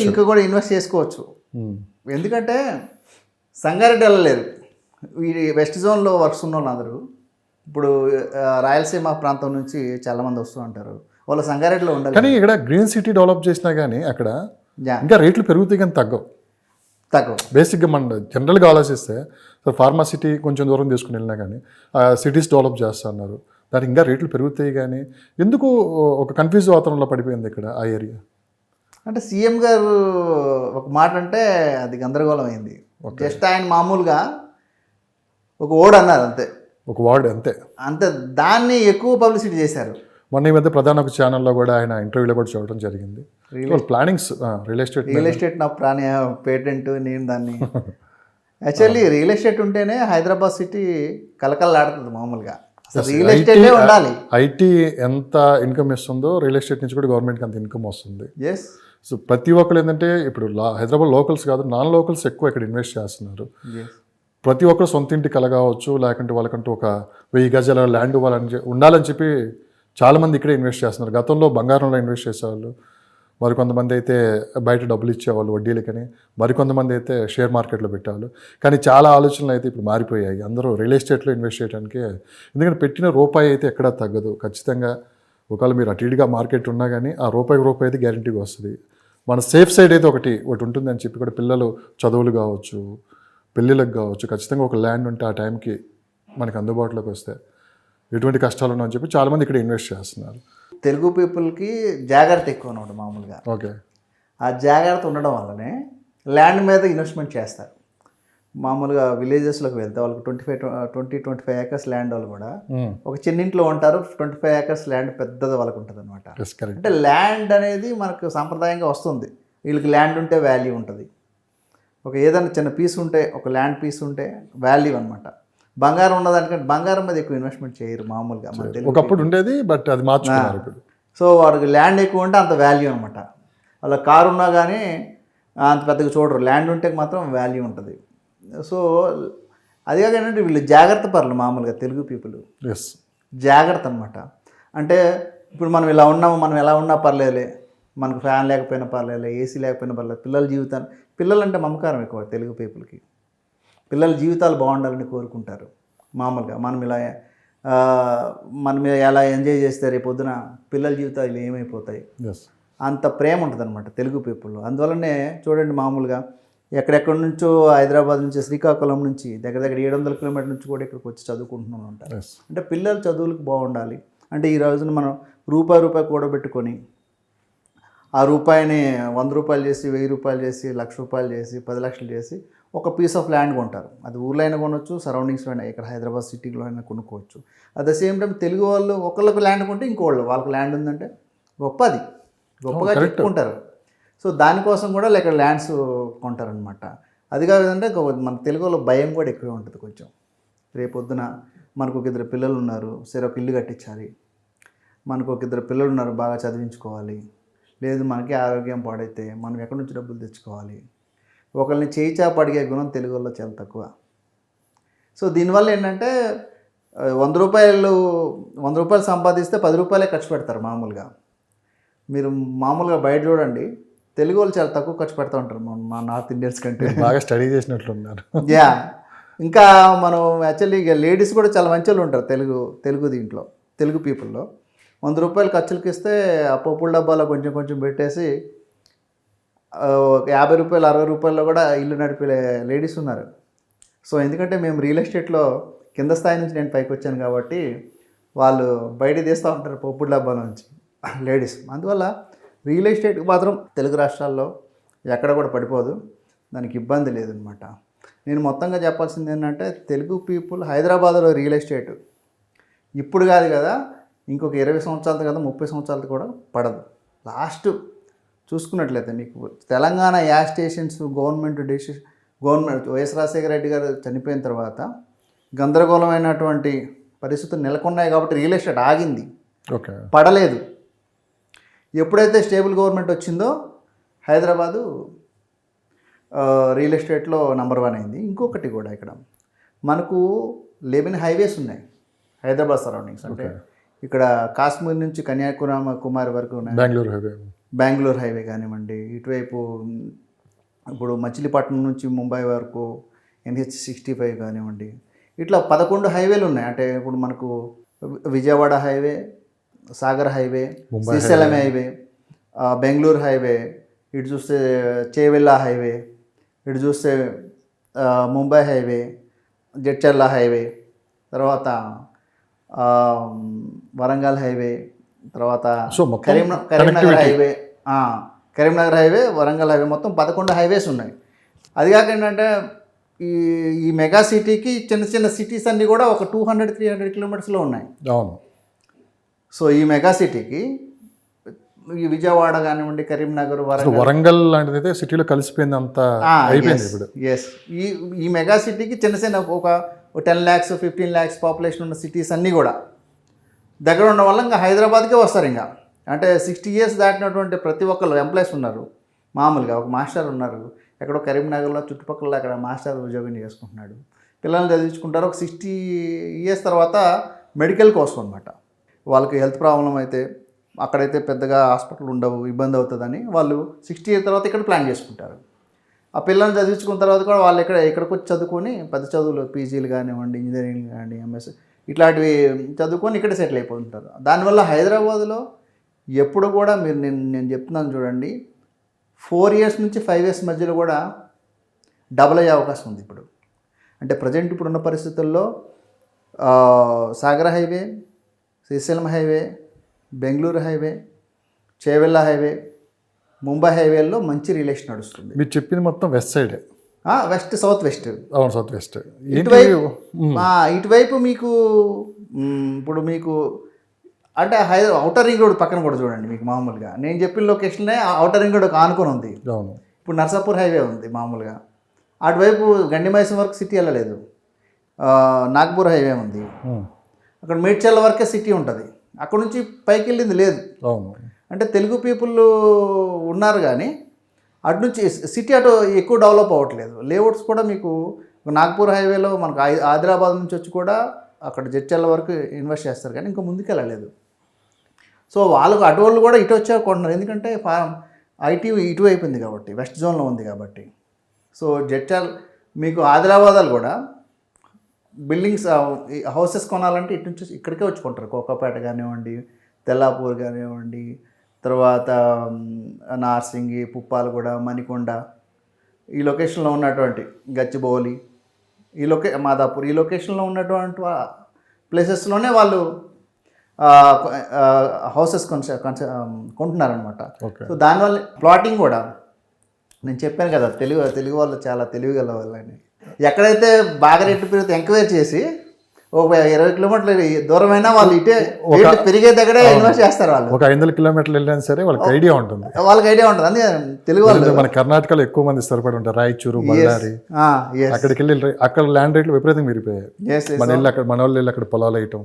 ఇంకా కూడా ఇన్వెస్ట్ చేసుకోవచ్చు. ఎందుకంటే సంగారెడ్డి వెళ్ళలేరు, ఈ వెస్ట్ జోన్లో వర్క్స్ ఉన్న వాళ్ళు అందరూ ఇప్పుడు రాయలసీమ ప్రాంతం నుంచి చాలామంది వస్తూ ఉంటారు, వాళ్ళు సంగారెడ్డిలో ఉండాలి. కానీ ఇక్కడ గ్రీన్ సిటీ డెవలప్ చేసినా కానీ అక్కడ ఇంకా రేట్లు పెరుగుతాయి కానీ తగ్గవు. బేసిక్గా మన జనరల్గా ఆలోచిస్తే సార్ ఫార్మాసిటీ కొంచెం దూరం తీసుకుని వెళ్ళినా కానీ సిటీస్ డెవలప్ చేస్తా అన్నారు, దానికి ఇంకా రేట్లు పెరుగుతాయి. కానీ ఎందుకు ఒక కన్ఫ్యూజ్ వాతావరణంలో పడిపోయింది ఇక్కడ ఆ ఏరియా? అంటే సీఎం గారు ఒక మాట అంటే అది గందరగోళం అయింది. జస్ట్ ఆయన మామూలుగా ఒక వర్డ్ అన్నారు అంతే, ఒక వర్డ్ అంతే, దాన్ని ఎక్కువ పబ్లిసిటీ చేశారు. మొన్న ఈ మధ్య ప్రధాన ఒక ఛానల్లో కూడా ఆయన ఇంటర్వ్యూలో కూడా చూడటం జరిగింది. ప్లానింగ్స్ రియల్ ఎస్టేట్ నా పేటెంట్ నేను దాన్ని యాక్చువల్లీ రియల్ ఎస్టేట్ ఉంటేనే హైదరాబాద్ సిటీ కలకల్లాడుతుంది మామూలుగా. రియల్ ఎస్టేటే ఉండాలి. ఐటీ ఎంత ఇన్కమ్ ఇస్తుందో రియల్ ఎస్టేట్ నుంచి కూడా గవర్నమెంట్కి అంత ఇన్కమ్ వస్తుంది. ఎస్. సో ప్రతి ఒక్కరు ఏంటంటే ఇప్పుడు హైదరాబాద్ లోకల్స్ కాదు, నాన్ లోకల్స్ ఎక్కువ ఇక్కడ ఇన్వెస్ట్ చేస్తున్నారు. ప్రతి ఒక్కరు సొంత ఇంటి కల కావచ్చు, లేకుంటే వాళ్ళకంటూ ఒక 1000 గజాల ల్యాండ్ ఉండాలని చెప్పి చాలామంది ఇక్కడే ఇన్వెస్ట్ చేస్తున్నారు. గతంలో బంగారంలో ఇన్వెస్ట్ చేసేవాళ్ళు, మరికొంతమంది అయితే బయట డబ్బులు ఇచ్చేవాళ్ళు వడ్డీలకని, మరికొంతమంది అయితే షేర్ మార్కెట్లో పెట్టేవాళ్ళు. కానీ చాలా ఆలోచనలు అయితే ఇప్పుడు మారిపోయాయి. అందరూ రియల్ ఎస్టేట్లో ఇన్వెస్ట్ చేయడానికి, ఎందుకంటే పెట్టిన రూపాయి అయితే ఎక్కడా తగ్గదు. ఖచ్చితంగా ఒకవేళ మీరు అటు ఇటుగా మార్కెట్ ఉన్నా కానీ ఆ రూపాయి అయితే గ్యారంటీగా వస్తుంది. మన సేఫ్ సైడ్ అయితే ఒకటి ఉంటుందని చెప్పి కూడా పిల్లలు చదువులు కావచ్చు, పెళ్ళిళ్ళకి కావచ్చు, ఖచ్చితంగా ఒక ల్యాండ్ ఉంటే ఆ టైంకి మనకి అందుబాటులోకి వస్తే ఎటువంటి కష్టాలు ఉన్నాయని చెప్పి చాలామంది ఇక్కడ ఇన్వెస్ట్ చేస్తున్నారు. తెలుగు పీపుల్కి జాగ్రత్త ఎక్కువ అనమాట మామూలుగా. ఓకే, ఆ జాగ్రత్త ఉండడం వల్లనే ల్యాండ్ మీద ఇన్వెస్ట్మెంట్ చేస్తారు. మామూలుగా విలేజెస్లోకి వెళ్తే వాళ్ళకి 25 ఏకర్స్ ల్యాండ్ వాళ్ళు కూడా ఒక చిన్నింట్లో ఉంటారు. 25 ఏకర్స్ ల్యాండ్ పెద్దది వాళ్ళకు ఉంటుంది అనమాట. అంటే ల్యాండ్ అనేది మనకు సాంప్రదాయంగా వస్తుంది. వీళ్ళకి ల్యాండ్ ఉంటే వాల్యూ ఉంటుంది. ఒక ఏదైనా చిన్న పీస్ ఉంటే, ఒక ల్యాండ్ పీస్ ఉంటే వాల్యూ అనమాట. బంగారం ఉన్నదానికంటే బంగారం మీద ఎక్కువ ఇన్వెస్ట్మెంట్ చేయరు మామూలుగా. ఒకప్పుడు ఉండేది, బట్ అది మార్చుకున్నారు ఇప్పుడు. సో వాడికి ల్యాండ్ ఎక్కువ ఉంటే అంత వాల్యూ అనమాట. వాళ్ళ కారు ఉన్నా కానీ అంత పెద్దగా చూడరు, ల్యాండ్ ఉంటే మాత్రం వాల్యూ ఉంటుంది. సో అది కాక ఏంటంటే వీళ్ళు జాగ్రత్త పర్లు మామూలుగా తెలుగు పీపుల్. జాగ్రత్త అనమాట. అంటే ఇప్పుడు మనం ఇలా ఉన్నాము, మనం ఎలా ఉన్నా పర్లేదులే, మనకు ఫ్యాన్ లేకపోయినా పర్లేదు, ఏసీ లేకపోయినా పర్లేదు, పిల్లల జీవితాన్ని, పిల్లలంటే మమకారం ఎక్కువ తెలుగు పీపుల్కి. పిల్లల జీవితాలు బాగుండాలని కోరుకుంటారు మామూలుగా. మనం ఎలా ఎంజాయ్ చేస్తే రేపు పొద్దున పిల్లల జీవితాలు ఏమైపోతాయి, అంత ప్రేమ ఉంటుంది అనమాట తెలుగు పీపుల్లో. అందువల్లనే చూడండి మామూలుగా ఎక్కడెక్కడి నుంచో హైదరాబాద్ నుంచి, శ్రీకాకుళం నుంచి, దగ్గర దగ్గర 700 కిలోమీటర్ల నుంచి కూడా ఇక్కడికి వచ్చి చదువుకుంటున్నాం ఉంటారు. Yes. అంటే పిల్లలు చదువులకు బాగుండాలి అంటే ఈ రోజున మనం రూపాయి కూడబెట్టుకొని ఆ రూపాయిని 100 రూపాయలు చేసి, 1000 రూపాయలు చేసి, 1,00,000 రూపాయలు చేసి, 10 లక్షలు చేసి ఒక పీస్ ఆఫ్ ల్యాండ్ కొంటారు. అది ఊర్లో అయినా కొనవచ్చు, సరౌండింగ్స్లో అయినా, ఇక్కడ హైదరాబాద్ సిటీలో అయినా కొనుక్కోవచ్చు. At the same time Telugu వాళ్ళు ఒకళ్ళకి ల్యాండ్ కొంటే ఇంకోళ్ళు వాళ్ళకి ల్యాండ్ ఉందంటే గొప్పది, గొప్పగా చెప్పుకుంటారు. సో దానికోసం కూడా ఇక్కడ ల్యాండ్స్ కొంటారనమాట. అది కాదంటే మన తెలుగులో భయం కూడా ఎక్కువే ఉంటుంది కొంచెం. రేపొద్దున మనకు ఒక 2 పిల్లలు ఉన్నారు, సరే ఒక ఇల్లు కట్టించాలి, మనకు ఒక 2 పిల్లలు ఉన్నారు, బాగా చదివించుకోవాలి, లేదు మనకి ఆరోగ్యం పాడైతే మనం ఎక్కడి నుంచి డబ్బులు తెచ్చుకోవాలి, ఒకరిని చేయి చాప అడిగే గుణం తెలుగులో చాలా తక్కువ. సో దీనివల్ల ఏంటంటే 100 రూపాయలు సంపాదిస్తే 10 రూపాయలే ఖర్చు పెడతారు మామూలుగా. మీరు మామూలుగా బయట చూడండి, తెలుగు వాళ్ళు చాలా తక్కువ ఖర్చు పెడతా ఉంటారు మా నార్త్ ఇండియన్స్ కంటే. బాగా స్టడీ చేసినట్లున్నారు. యా, ఇంకా మనం యాక్చువల్లీ ఇక లేడీస్ కూడా చాలా మంచి వాళ్ళు ఉంటారు తెలుగు దీంట్లో, తెలుగు పీపుల్లో. 100 రూపాయలు ఖర్చులకి ఇస్తే ఆ పప్పుల డబ్బాలో కొంచెం కొంచెం పెట్టేసి 50 రూపాయలు 60 రూపాయల్లో కూడా ఇల్లు నడిపే లేడీస్ ఉన్నారు. సో ఎందుకంటే మేము రియల్ ఎస్టేట్లో కింద స్థాయి నుంచి నేను పైకి వచ్చాను కాబట్టి వాళ్ళు బయట తీస్తూ ఉంటారు పప్పుల డబ్బాల నుంచి లేడీస్. అందువల్ల రియల్ ఎస్టేట్కి మాత్రం తెలుగు రాష్ట్రాల్లో ఎక్కడ కూడా పడిపోదు, దానికి ఇబ్బంది లేదనమాట. నేను మొత్తంగా చెప్పాల్సింది ఏంటంటే తెలుగు పీపుల్ హైదరాబాద్లో రియల్ ఎస్టేట్ ఇప్పుడు కాదు కదా, ఇంకొక 20 సంవత్సరాలతో కదా, 30 సంవత్సరాలతో కూడా పడదు. లాస్ట్ చూసుకున్నట్లయితే మీకు Telangana as stations government YS Rajasekhara Reddy గారు చనిపోయిన తర్వాత గందరగోళమైనటువంటి పరిస్థితులు నెలకొన్నాయి కాబట్టి రియల్ ఎస్టేట్ ఆగింది, పడలేదు. ఎప్పుడైతే స్టేబుల్ గవర్నమెంట్ వచ్చిందో హైదరాబాదు రియల్ ఎస్టేట్లో నెంబర్ 1 అయింది. ఇంకొకటి కూడా ఇక్కడ మనకు 11 హైవేస్ ఉన్నాయి హైదరాబాద్ సరౌండింగ్స్. అంటే ఇక్కడ కాశ్మీర్ నుంచి కన్యాకుమారి వరకు ఉన్నాయి. బెంగళూరు హైవే కానివ్వండి, ఇటువైపు ఇప్పుడు మచిలీపట్నం నుంచి ముంబై వరకు NH65 కానివ్వండి, ఇట్లా 11 హైవేలు ఉన్నాయి. అంటే ఇప్పుడు మనకు Vijayawada highway, Sagar highway, Srisailam highway, Bengaluru highway, ఇటు చూస్తే చేవెళ్ళ హైవే, ఇటు చూస్తే ముంబై హైవే, జడ్చర్ల హైవే, తర్వాత వరంగల్ హైవే, తర్వాత కరీంనగర్ హైవే, వరంగల్ హైవే, మొత్తం 11 హైవేస్ ఉన్నాయి. అది కాక ఏంటంటే ఈ మెగా సిటీకి చిన్న చిన్న సిటీస్ అన్నీ కూడా ఒక 200-300 కిలోమీటర్స్లో ఉన్నాయి. అవును. సో ఈ మెగా సిటీకి ఈ విజయవాడ కానివ్వండి, కరీంనగర్, వరంగల్ లాంటిది అయితే సిటీలో కలిసిపోయింది అంతా అయిపోయింది ఇప్పుడు. ఎస్, ఈ మెగా సిటీకి చిన్న చిన్న ఒక 10 lakhs 15 lakhs పాపులేషన్ ఉన్న సిటీస్ అన్నీ కూడా దగ్గర ఉండడం వల్ల ఇంకా హైదరాబాద్కే వస్తారు. ఇంకా అంటే 60 years దాటినటువంటి ప్రతి ఒక్కరు ఎంప్లాయీస్ ఉన్నారు. మామూలుగా ఒక మాస్టర్ ఉన్నారు ఎక్కడో కరీంనగర్లో చుట్టుపక్కల, అక్కడ మాస్టర్ ఉద్యోగం చేసుకుంటున్నాడు, పిల్లల్ని చదివించుకుంటారు. ఒక 60 years తర్వాత మెడికల్ కోసం అనమాట, వాళ్ళకి హెల్త్ ప్రాబ్లం అయితే అక్కడైతే పెద్దగా హాస్పిటల్ ఉండవు, ఇబ్బంది అవుతుందని వాళ్ళు 60 years తర్వాత ఇక్కడ ప్లాన్ చేసుకుంటారు. ఆ పిల్లల్ని చదివించుకున్న తర్వాత కూడా వాళ్ళు ఇక్కడికి వచ్చి చదువుకొని పెద్ద చదువులు పీజీలు కానివ్వండి, ఇంజనీరింగ్ కానివ్వండి, ఎంఎస్ ఇట్లాంటివి చదువుకొని ఇక్కడ సెటిల్ అయిపోతుంటారు. దానివల్ల హైదరాబాద్లో ఎప్పుడు కూడా మీరు నేను చెప్తున్నాను చూడండి, 4 years నుంచి 5 years మధ్యలో కూడా డబుల్ అయ్యే అవకాశం ఉంది ఇప్పుడు. అంటే ప్రజెంట్ ఇప్పుడున్న పరిస్థితుల్లో Sagar highway, Srisailam highway, Bengaluru highway, Chevella highway, Mumbai హైవేల్లో మంచి రిలేషన్ నడుస్తుంది. మీరు చెప్పింది మొత్తం west side, west south west. అవును, సౌత్ వెస్ట్. ఇటువైపు మీకు ఇప్పుడు మీకు అంటే ఔటర్ రింగ్ రోడ్ పక్కన కూడా చూడండి, మీకు మామూలుగా నేను చెప్పిన లొకేషన్నే ఔటర్ రింగ్ రోడ్ ఆనుకొని ఉంది. అవును. ఇప్పుడు నర్సాపూర్ హైవే ఉంది మామూలుగా, అటువైపు గండిమైసం వరకు సిటీ వెళ్ళలేదు. నాగ్పూర్ హైవే ఉంది, అక్కడ మేడ్చల్ వరకే సిటీ ఉంటుంది, అక్కడ నుంచి పైకి వెళ్ళింది లేదు. అవును. అంటే తెలుగు పీపుల్ ఉన్నారు కానీ అటు నుంచి సిటీ అటు ఎక్కువ డెవలప్ అవ్వట్లేదు. లేఅవుట్స్ కూడా మీకు నాగ్పూర్ హైవేలో మనకు ఆదిలాబాద్ నుంచి వచ్చి కూడా అక్కడ జడ్చర్ల వరకు ఇన్వెస్ట్ చేస్తారు కానీ ఇంకా ముందుకు వెళ్ళలేదు. సో వాళ్ళకు అటువాళ్ళు కూడా ఇటు వచ్చా కొంటున్నారు, ఎందుకంటే ఐటీ ఇటు అయిపోయింది కాబట్టి, వెస్ట్ జోన్లో ఉంది కాబట్టి. సో జడ్చర్ల మీకు ఆదిలాబాదాలు కూడా బిల్డింగ్స్ హౌసెస్ కొనాలంటే ఇటు నుంచి ఇక్కడికే వచ్చి కొంటారు. కోకాపేట కానివ్వండి, తెల్లాపూర్ కానివ్వండి, తర్వాత నార్సింగి, పుప్పాలగూడ, మణికొండ, ఈ లొకేషన్లో ఉన్నటువంటి గచ్చిబౌలి మాదాపూర్ ఈ లొకేషన్లో ఉన్నటువంటి ప్లేసెస్లోనే వాళ్ళు హౌసెస్ కొంటున్నారనమాట. సో దానివల్ల ప్లాటింగ్ కూడా నేను చెప్పాను కదా, తెలుగు వాళ్ళు చాలా తెలివిగల వాళ్ళని. ఎక్కడైతే బాగా రేట్లు పెరిగితే ఎంక్వైరీ చేసి ఒక 20 కిలోమీటర్లు దూరమైనా వాళ్ళు ఇటే రేట్లు పెరిగే దగ్గరే ఇన్వెస్ట్ చేస్తారు. వాళ్ళు ఒక 500 కిలోమీటర్లు వెళ్ళినా సరే వాళ్ళకి ఐడియా ఉంటుంది, అందుకే తెలుగు వాళ్ళు. మన కర్ణాటకలో ఎక్కువ మంది స్థిరపడి ఉంటారు, రాయచూరు, బళ్ళారి, అక్కడికి వెళ్ళి అక్కడ ల్యాండ్ రేట్లు విపరీతంగా పెరిగిపోయాయి. మన వాళ్ళు వెళ్ళి అక్కడ పొలాలు వేయటం.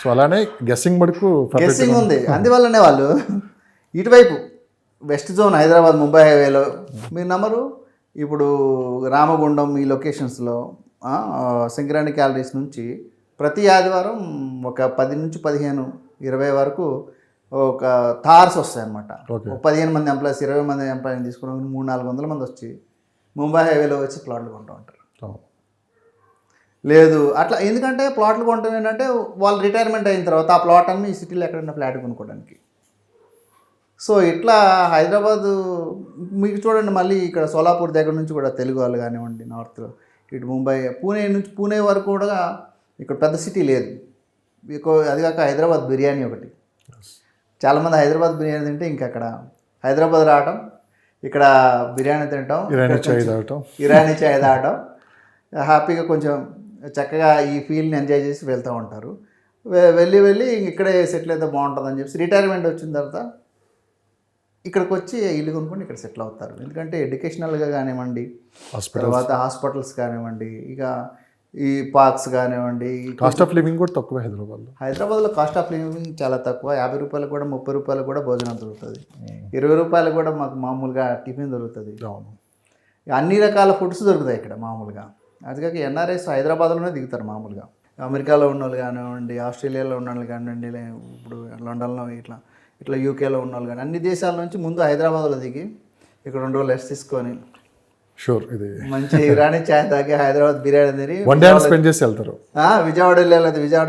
సో అలానే గెస్సింగ్ మటుకు గెస్సింగ్ ఉంది. అందువల్లనే వాళ్ళు ఇటువైపు వెస్ట్ జోన్ హైదరాబాద్ ముంబై హైవేలో మీరు నమ్మరు, ఇప్పుడు రామగుండం ఈ లొకేషన్స్లో సింగరాణి క్యాలరీస్ నుంచి ప్రతి ఆదివారం ఒక 10 నుంచి 15, 20 వరకు ఒక థార్స్ వస్తాయి అన్నమాట. 15 మంది ఎంప్లాయీస్, 20 మంది ఎంప్లాయీని తీసుకుని 300-400 మంది వచ్చి ముంబై హైవేలో వచ్చి ప్లాట్లు కొంటూ ఉంటారు. లేదు అట్లా, ఎందుకంటే ప్లాట్లు కొనడం ఏంటంటే వాళ్ళు రిటైర్మెంట్ అయిన తర్వాత ఆ ప్లాట్ అన్ని ఈ సిటీలో ఎక్కడైనా ఫ్లాట్ కొనుక్కోవడానికి. సో ఇట్లా హైదరాబాదు మీకు చూడండి, మళ్ళీ ఇక్కడ సోలాపూర్ దగ్గర నుంచి కూడా తెలుగు వాళ్ళు కానివ్వండి, నార్త్ ఇటు ముంబై, పూణే వరకు కూడా ఇక్కడ పెద్ద సిటీ లేదు. అది కాక హైదరాబాద్ బిర్యానీ ఒకటి, చాలామంది హైదరాబాద్ బిర్యానీ తింటే ఇంకా అక్కడ హైదరాబాద్ రావటం, ఇక్కడ బిర్యానీ తింటాం, ఇరానీ చాయ్ తాగటం, హ్యాపీగా కొంచెం చక్కగా ఈ ఫీల్ని ఎంజాయ్ చేసి వెళ్తూ ఉంటారు. వెళ్ళి ఇక్కడే సెటిల్ అయితే బాగుంటుందని చెప్పి రిటైర్మెంట్ వచ్చిన తర్వాత ఇక్కడికి వచ్చి ఇల్లు కొనుక్కొని ఇక్కడ సెటిల్ అవుతారు. ఎందుకంటే ఎడ్యుకేషనల్గా కానివ్వండి, తర్వాత హాస్పిటల్స్ కానివ్వండి, ఇక ఈ పార్క్స్ కానివ్వండి, కాస్ట్ ఆఫ్ లివింగ్ కూడా తక్కువ. హైదరాబాద్లో కాస్ట్ ఆఫ్ లివింగ్ చాలా తక్కువ. 50 రూపాయలు కూడా 30 రూపాయలు కూడా భోజనం దొరుకుతుంది, 20 రూపాయలు కూడా మాకు మామూలుగా టిఫిన్ దొరుకుతుంది. అన్ని రకాల ఫుడ్స్ దొరుకుతాయి ఇక్కడ మామూలుగా. అందుకే ఎన్ఆర్ఐస్ హైదరాబాద్లోనే దిగుతారు మామూలుగా. అమెరికాలో ఉన్న వాళ్ళు కానివ్వండి, ఆస్ట్రేలియాలో ఉన్న వాళ్ళు కానివ్వండి, ఇప్పుడు లండన్లో ఇట్లా యూకేలో ఉన్న వాళ్ళు కానీ అన్ని దేశాల నుంచి ముందు హైదరాబాద్లో దిగి ఇక్కడ 2 రోజులు రెస్ట్ తీసుకొని ఇది మంచి ఇరానీ చాయ్ తాగి హైదరాబాద్ బిర్యానీ తిని స్పెండ్ చేసి వెళ్తారు. విజయవాడ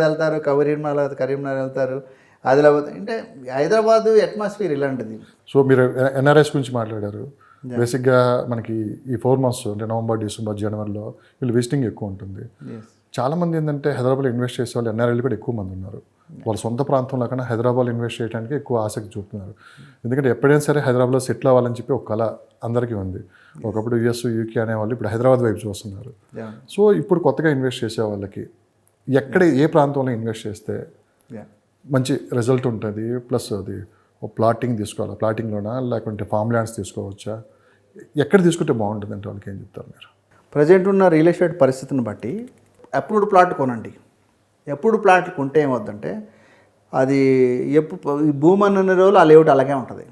వెళ్తారు, కరీంనగర్ వెళ్తారు, ఆదిలాబాద్. అంటే హైదరాబాద్ అట్మాస్ఫియర్ ఇలాంటిది. సో మీరు ఎన్ఆర్ఎస్ గురించి మాట్లాడారు. బేసిక్గా మనకి ఈ 4 months అంటే నవంబర్, డిసెంబర్, జనవరిలో వీళ్ళు విజిటింగ్ ఎక్కువ ఉంటుంది. చాలామంది ఏంటంటే హైదరాబాద్లో ఇన్వెస్ట్ చేసే వాళ్ళు ఎన్ఆర్ఐలు కూడా ఎక్కువ మంది ఉన్నారు. వాళ్ళ సొంత ప్రాంతంలో కన్నా హైదరాబాద్లో ఇన్వెస్ట్ చేయడానికి ఎక్కువ ఆసక్తి చూపుతున్నారు. ఎందుకంటే ఎప్పుడైనా సరే హైదరాబాద్లో సెటిల్ అవ్వాలని చెప్పి ఒక కళ అందరికీ ఉంది. ఒకప్పుడు యూఎస్, యూకే అనేవాళ్ళు ఇప్పుడు హైదరాబాద్ వైపు చూస్తున్నారు. సో ఇప్పుడు కొత్తగా ఇన్వెస్ట్ చేసే వాళ్ళకి ఏ ప్రాంతంలో ఇన్వెస్ట్ చేస్తే మంచి రిజల్ట్ ఉంటుంది, ప్లస్ అది ప్లాటింగ్ తీసుకోవాలా, ప్లాటింగ్లోనా లేకుంటే ఫామ్ ల్యాండ్స్ తీసుకోవచ్చా, ఎక్కడ తీసుకుంటే బాగుంటుంది అంటే వాళ్ళకి ఏం చెప్తారు మీరు? ప్రజెంట్ ఉన్న రియల్ ఎస్టేట్ పరిస్థితిని బట్టి అప్రూవ్డ్ ప్లాట్ కొనండి. ఎప్పుడు ప్లాట్లు కొంటే ఏమవుతుందంటే అది ఈ భూమి అన్న రోజులు ఆ లేఅవుట్ అలాగే ఉంటుంది.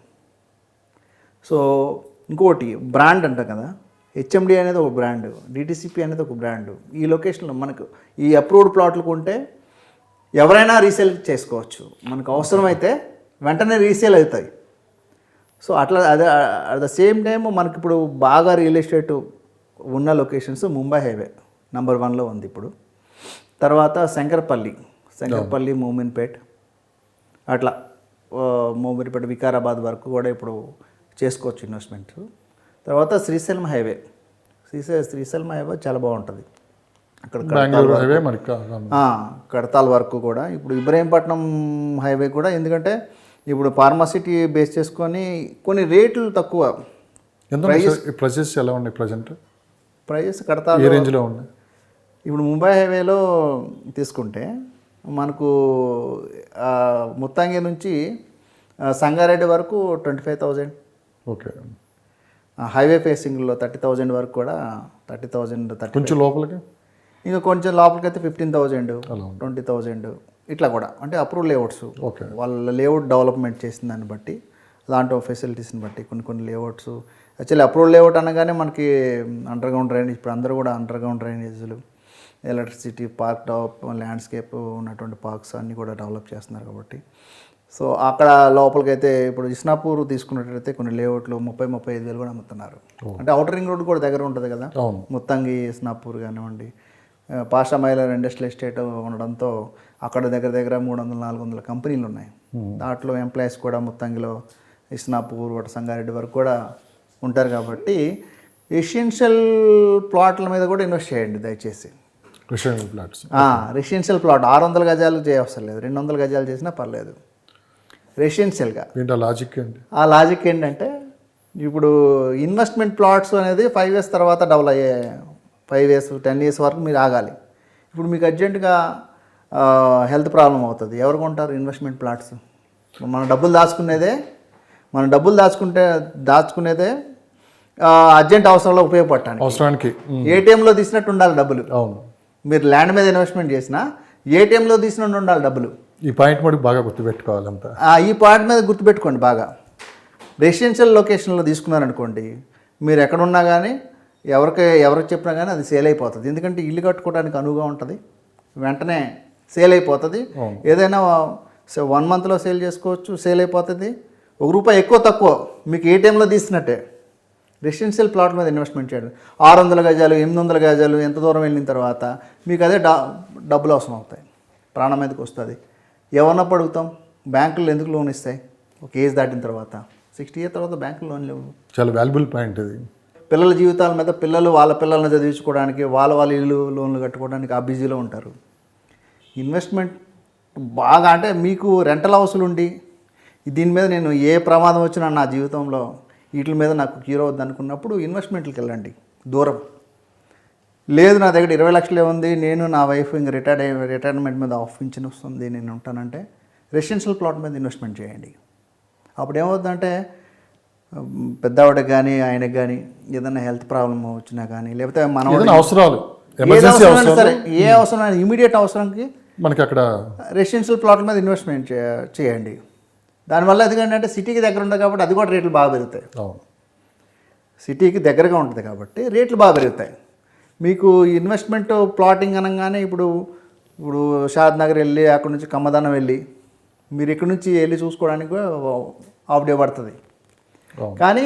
సో ఇంకోటి బ్రాండ్ అంటాం కదా, హెచ్ఎండి అనేది ఒక బ్రాండ్, డిటిసిపి అనేది ఒక బ్రాండ్. ఈ లొకేషన్లో మనకు ఈ అప్రూవ్డ్ ప్లాట్లు కొంటే ఎవరైనా రీసేల్ చేసుకోవచ్చు, మనకు అవసరమైతే వెంటనే రీసేల్ అవుతాయి. సో అట్లా అదే అట్ ద సేమ్ టైం మనకి ఇప్పుడు బాగా రియల్ ఎస్టేట్ ఉన్న లొకేషన్స్ ముంబై హైవే నెంబర్ 1లో ఉంది ఇప్పుడు. తర్వాత శంకరపల్లి, మోమిన్పేట్, అట్లా మోమిన్పేట, వికారాబాద్ వరకు కూడా ఇప్పుడు చేసుకోవచ్చు ఇన్వెస్ట్మెంట్. తర్వాత శ్రీశైలం హైవే చాలా బాగుంటుంది. అక్కడ కడతాల్ వరకు కూడా ఇప్పుడు ఇబ్రహీంపట్నం హైవే కూడా, ఎందుకంటే ఇప్పుడు ఫార్మాసిటీ బేస్ చేసుకొని కొన్ని రేట్లు తక్కువ. ప్రైజెస్ ఎలా ఉన్నాయి ప్రజెంట్? ప్రైజెస్ కడతాల్ ఏ రేంజ్లో ఉన్నాయి? ఇప్పుడు ముంబై హైవేలో తీసుకుంటే మనకు ముత్తంగి నుంచి సంగారెడ్డి వరకు 25,000. ఓకే. హైవే ఫేసింగ్లో 30,000 వరకు కూడా, 30,000 కొంచెం లోపలికి, ఇంకా కొంచెం లోపలికి అయితే 15,000, 20,000 ఇట్లా కూడా. అంటే అప్రూవ్ లేఅవుట్స్, వాళ్ళ లేఅవుట్ డెవలప్మెంట్ చేసిన దాన్ని బట్టి, దాంట్లో ఫెసిలిటీస్ని బట్టి కొన్ని లేఅవుట్స్. యాక్చువల్లీ అప్రూవ్ లేఅవుట్ అనగానే మనకి అండర్గ్రౌండ్ డ్రైనేజ్, ఇప్పుడు అందరూ కూడా అండర్గ్రౌండ్ డ్రైనేజీలు, ఎలక్ట్రిసిటీ, పార్క్ డెవలప్, ల్యాండ్స్కేప్ ఉన్నటువంటి పార్క్స్ అన్నీ కూడా డెవలప్ చేస్తున్నారు కాబట్టి. సో అక్కడ లోపలికైతే ఇప్పుడు ఇస్నాపూర్ తీసుకున్నట్టయితే కొన్ని లేఅవుట్లు 30-35 వేలు కూడా అమ్ముతున్నారు. అంటే అవుటర్ రింగ్ రోడ్ కూడా దగ్గర ఉంటుంది కదా, ముత్తంగి, ఇస్నాపూర్ కానివ్వండి. పాషా మైలర్ ఇండస్ట్రియల్ ఎస్టేట్ ఉండడంతో అక్కడ దగ్గర 300-400 కంపెనీలు ఉన్నాయి. దాంట్లో ఎంప్లాయీస్ కూడా ముత్తంగిలో, ఇస్నాపూర్, సంగారెడ్డి వరకు కూడా ఉంటారు. కాబట్టి రెసిడెన్షియల్ ప్లాట్ల మీద కూడా ఇన్వెస్ట్ చేయండి దయచేసి. రెసిడెన్షియల్ ఫ్లాట్స్, రెసిడెన్షియల్ ప్లాట్ 600 గజాలు చేయవసరం లేదు, 200 గజాలు చేసినా పర్లేదు రెసిడెన్షియల్గా. ఏంటి లాజిక్ ఏంటి? ఆ లాజిక్ ఏంటంటే ఇప్పుడు ఇన్వెస్ట్మెంట్ ప్లాట్స్ అనేది 5 years తర్వాత డబుల్ అయ్యే, 5 years 10 years వరకు మీరు ఆగాలి. ఇప్పుడు మీకు అర్జెంటుగా హెల్త్ ప్రాబ్లం అవుతుంది, ఎవరు కొంటారు ఇన్వెస్ట్మెంట్ ప్లాట్స్? మన డబ్బులు దాచుకునేదే అర్జెంట్ అవసరంలో అవసరానికి ఏటీఎంలో తీసినట్టు ఉండాలి డబ్బులు. అవును, మీరు ల్యాండ్ మీద ఇన్వెస్ట్మెంట్ చేసినా ఏటీఎంలో తీసినట్టు ఉండాలి డబ్బులు. ఈ పాయింట్ మనకి బాగా గుర్తుపెట్టుకోవాలి అంతా. ఈ పాయింట్ మీద గుర్తుపెట్టుకోండి బాగా. రెసిడెన్షియల్ లొకేషన్లో తీసుకున్నారనుకోండి, మీరు ఎక్కడున్నా కానీ ఎవరికి చెప్పినా కానీ అది సేల్ అయిపోతుంది. ఎందుకంటే ఇల్లు కట్టుకోవడానికి అనువుగా ఉంటుంది, వెంటనే సేల్ అయిపోతుంది. ఏదైనా 1 monthలో సేల్ చేసుకోవచ్చు, సేల్ అయిపోతుంది. ₹1 ఎక్కువ తక్కువ మీకు ఏటీఎంలో తీసినట్టే. రెసిడెన్షియల్ ప్లాట్ మీద ఇన్వెస్ట్మెంట్ చేయండి. 600 గజాలు 800 గజాలు ఎంత దూరం వెళ్ళిన తర్వాత మీకు అదే డబ్బులు అవసరం అవుతాయి, ప్రాణం మీదకి వస్తుంది. ఎవరినప్పుడు అడుగుతాం? బ్యాంకులు ఎందుకు లోన్ ఇస్తాయి? ఒక ఏజ్ దాటిన తర్వాత 60 years తర్వాత బ్యాంకులు లోన్ లేవు. చాలా వాల్యుబుల్ పాయింట్ ఇది. పిల్లల జీవితాల మీద వాళ్ళ పిల్లల్ని చదివించుకోవడానికి వాళ్ళ ఇల్లు లోన్లు కట్టుకోవడానికి ఆ బిజీలో ఉంటారు. ఇన్వెస్ట్మెంట్ బాగా అంటే మీకు రెంటల్ హౌస్లు ఉండి దీని మీద నేను ఏ ప్రమాదం వచ్చినా నా జీవితంలో వీటి మీద నాకు క్యూర్ అవుద్ది అనుకున్నప్పుడు ఇన్వెస్ట్మెంట్కి వెళ్ళండి దూరం. లేదు నా దగ్గర 20 లక్షలే ఉంది, నేను నా వైఫ్ ఇంక రిటైర్మెంట్ మీద ఆఫ్ పింఛన్ వస్తుంది, నేను ఉంటానంటే రెసిడెన్షియల్ ప్లాట్ మీద ఇన్వెస్ట్మెంట్ చేయండి. అప్పుడు ఏమవుతుందంటే పెద్దవాడికి కానీ ఆయనకి కానీ ఏదైనా హెల్త్ ప్రాబ్లమ్ వచ్చినా కానీ లేకపోతే మన అవసరాలు సరే ఏ అవసరం ఇమీడియట్ అవసరంకి మనకి అక్కడ రెసిడెన్షియల్ ప్లాట్ల మీద ఇన్వెస్ట్మెంట్ చేయండి. దానివల్ల ఎందుకంటే సిటీకి దగ్గర ఉంటుంది కాబట్టి అది కూడా రేట్లు బాగా పెరుగుతాయి. సిటీకి దగ్గరగా ఉంటుంది కాబట్టి రేట్లు బాగా పెరుగుతాయి. మీకు ఇన్వెస్ట్మెంట్ ప్లాటింగ్ అనగానే ఇప్పుడు షాద్ నగర్ వెళ్ళి అక్కడ నుంచి కమ్మదానం వెళ్ళి మీరు ఇక్కడ నుంచి వెళ్ళి చూసుకోవడానికి హాఫ్ డే పడుతుంది. కానీ